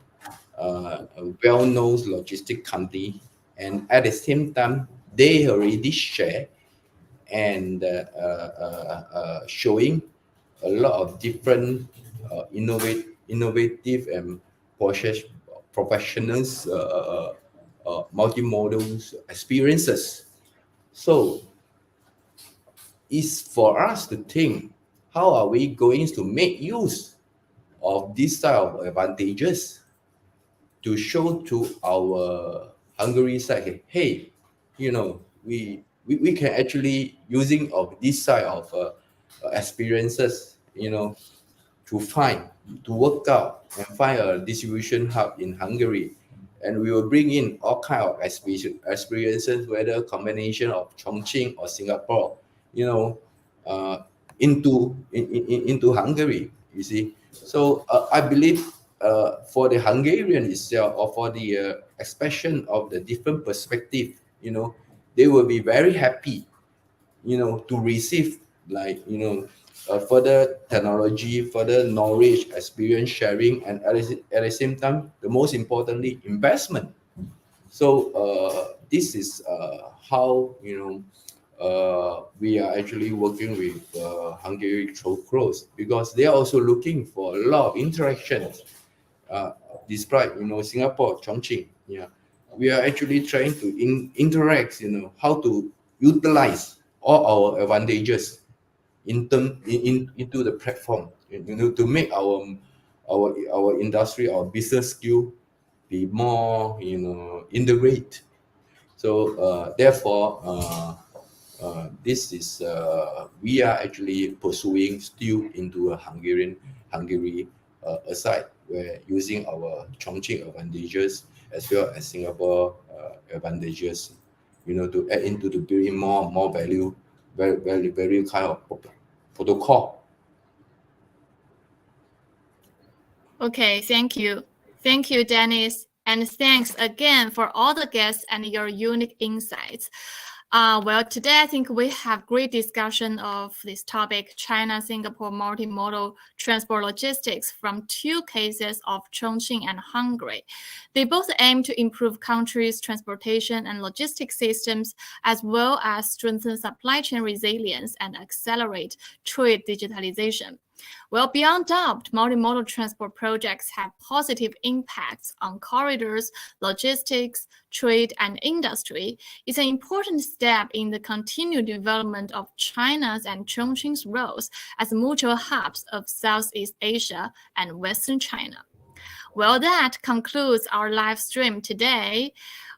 Speaker 5: well-known logistic company, and at the same time they already share and showing a lot of different innovative and professionals multimodal experiences. So it's for us to think, how are we going to make use of this type of advantages to show to our Hungary side, hey, we can actually using of this side of experiences, to work out and find a distribution hub in Hungary, and we will bring in all kind of experiences, whether combination of Chongqing or Singapore, into Hungary. You see, so I believe for the Hungarian itself, or for the expression of the different perspective, they will be very happy, to receive further technology, further knowledge, experience sharing, and at the same time, the most importantly, investment. So this is how we are actually working with Hungary so close, because they are also looking for a lot of interactions. Despite Singapore, Chongqing, we are actually trying to interact. How to utilize all our advantages into the platform, to make our industry, our business skill be more integrate. So therefore this is we are actually pursuing still into a Hungary aside, where using our Chongqing advantages as well as Singapore advantages, to add into the building more value, very kind of protocol.
Speaker 2: Okay, thank you. Thank you, Dennis. And thanks again for all the guests and your unique insights. Well, today I think we have great discussion of this topic, China-Singapore multimodal transport logistics, from two cases of Chongqing and Hungary. They both aim to improve countries' transportation and logistics systems, as well as strengthen supply chain resilience and accelerate trade digitalization. Well, beyond doubt, multimodal transport projects have positive impacts on corridors, logistics, trade, and industry. It's an important step in the continued development of China's and Chongqing's roles as mutual hubs of Southeast Asia and Western China. Well, that concludes our live stream today.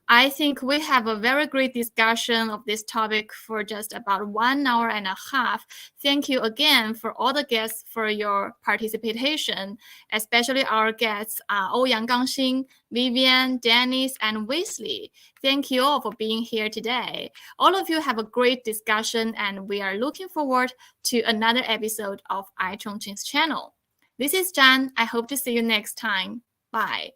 Speaker 2: I think we have a very great discussion of this topic for just about 1 hour and a half. Thank you again for all the guests for your participation, especially our guests, Ouyang Gangxing, Vivian, Dennis, and Wesley. Thank you all for being here today. All of you have a great discussion, and we are looking forward to another episode of iChongqing's channel. This is Zhan. I hope to see you next time. Bye.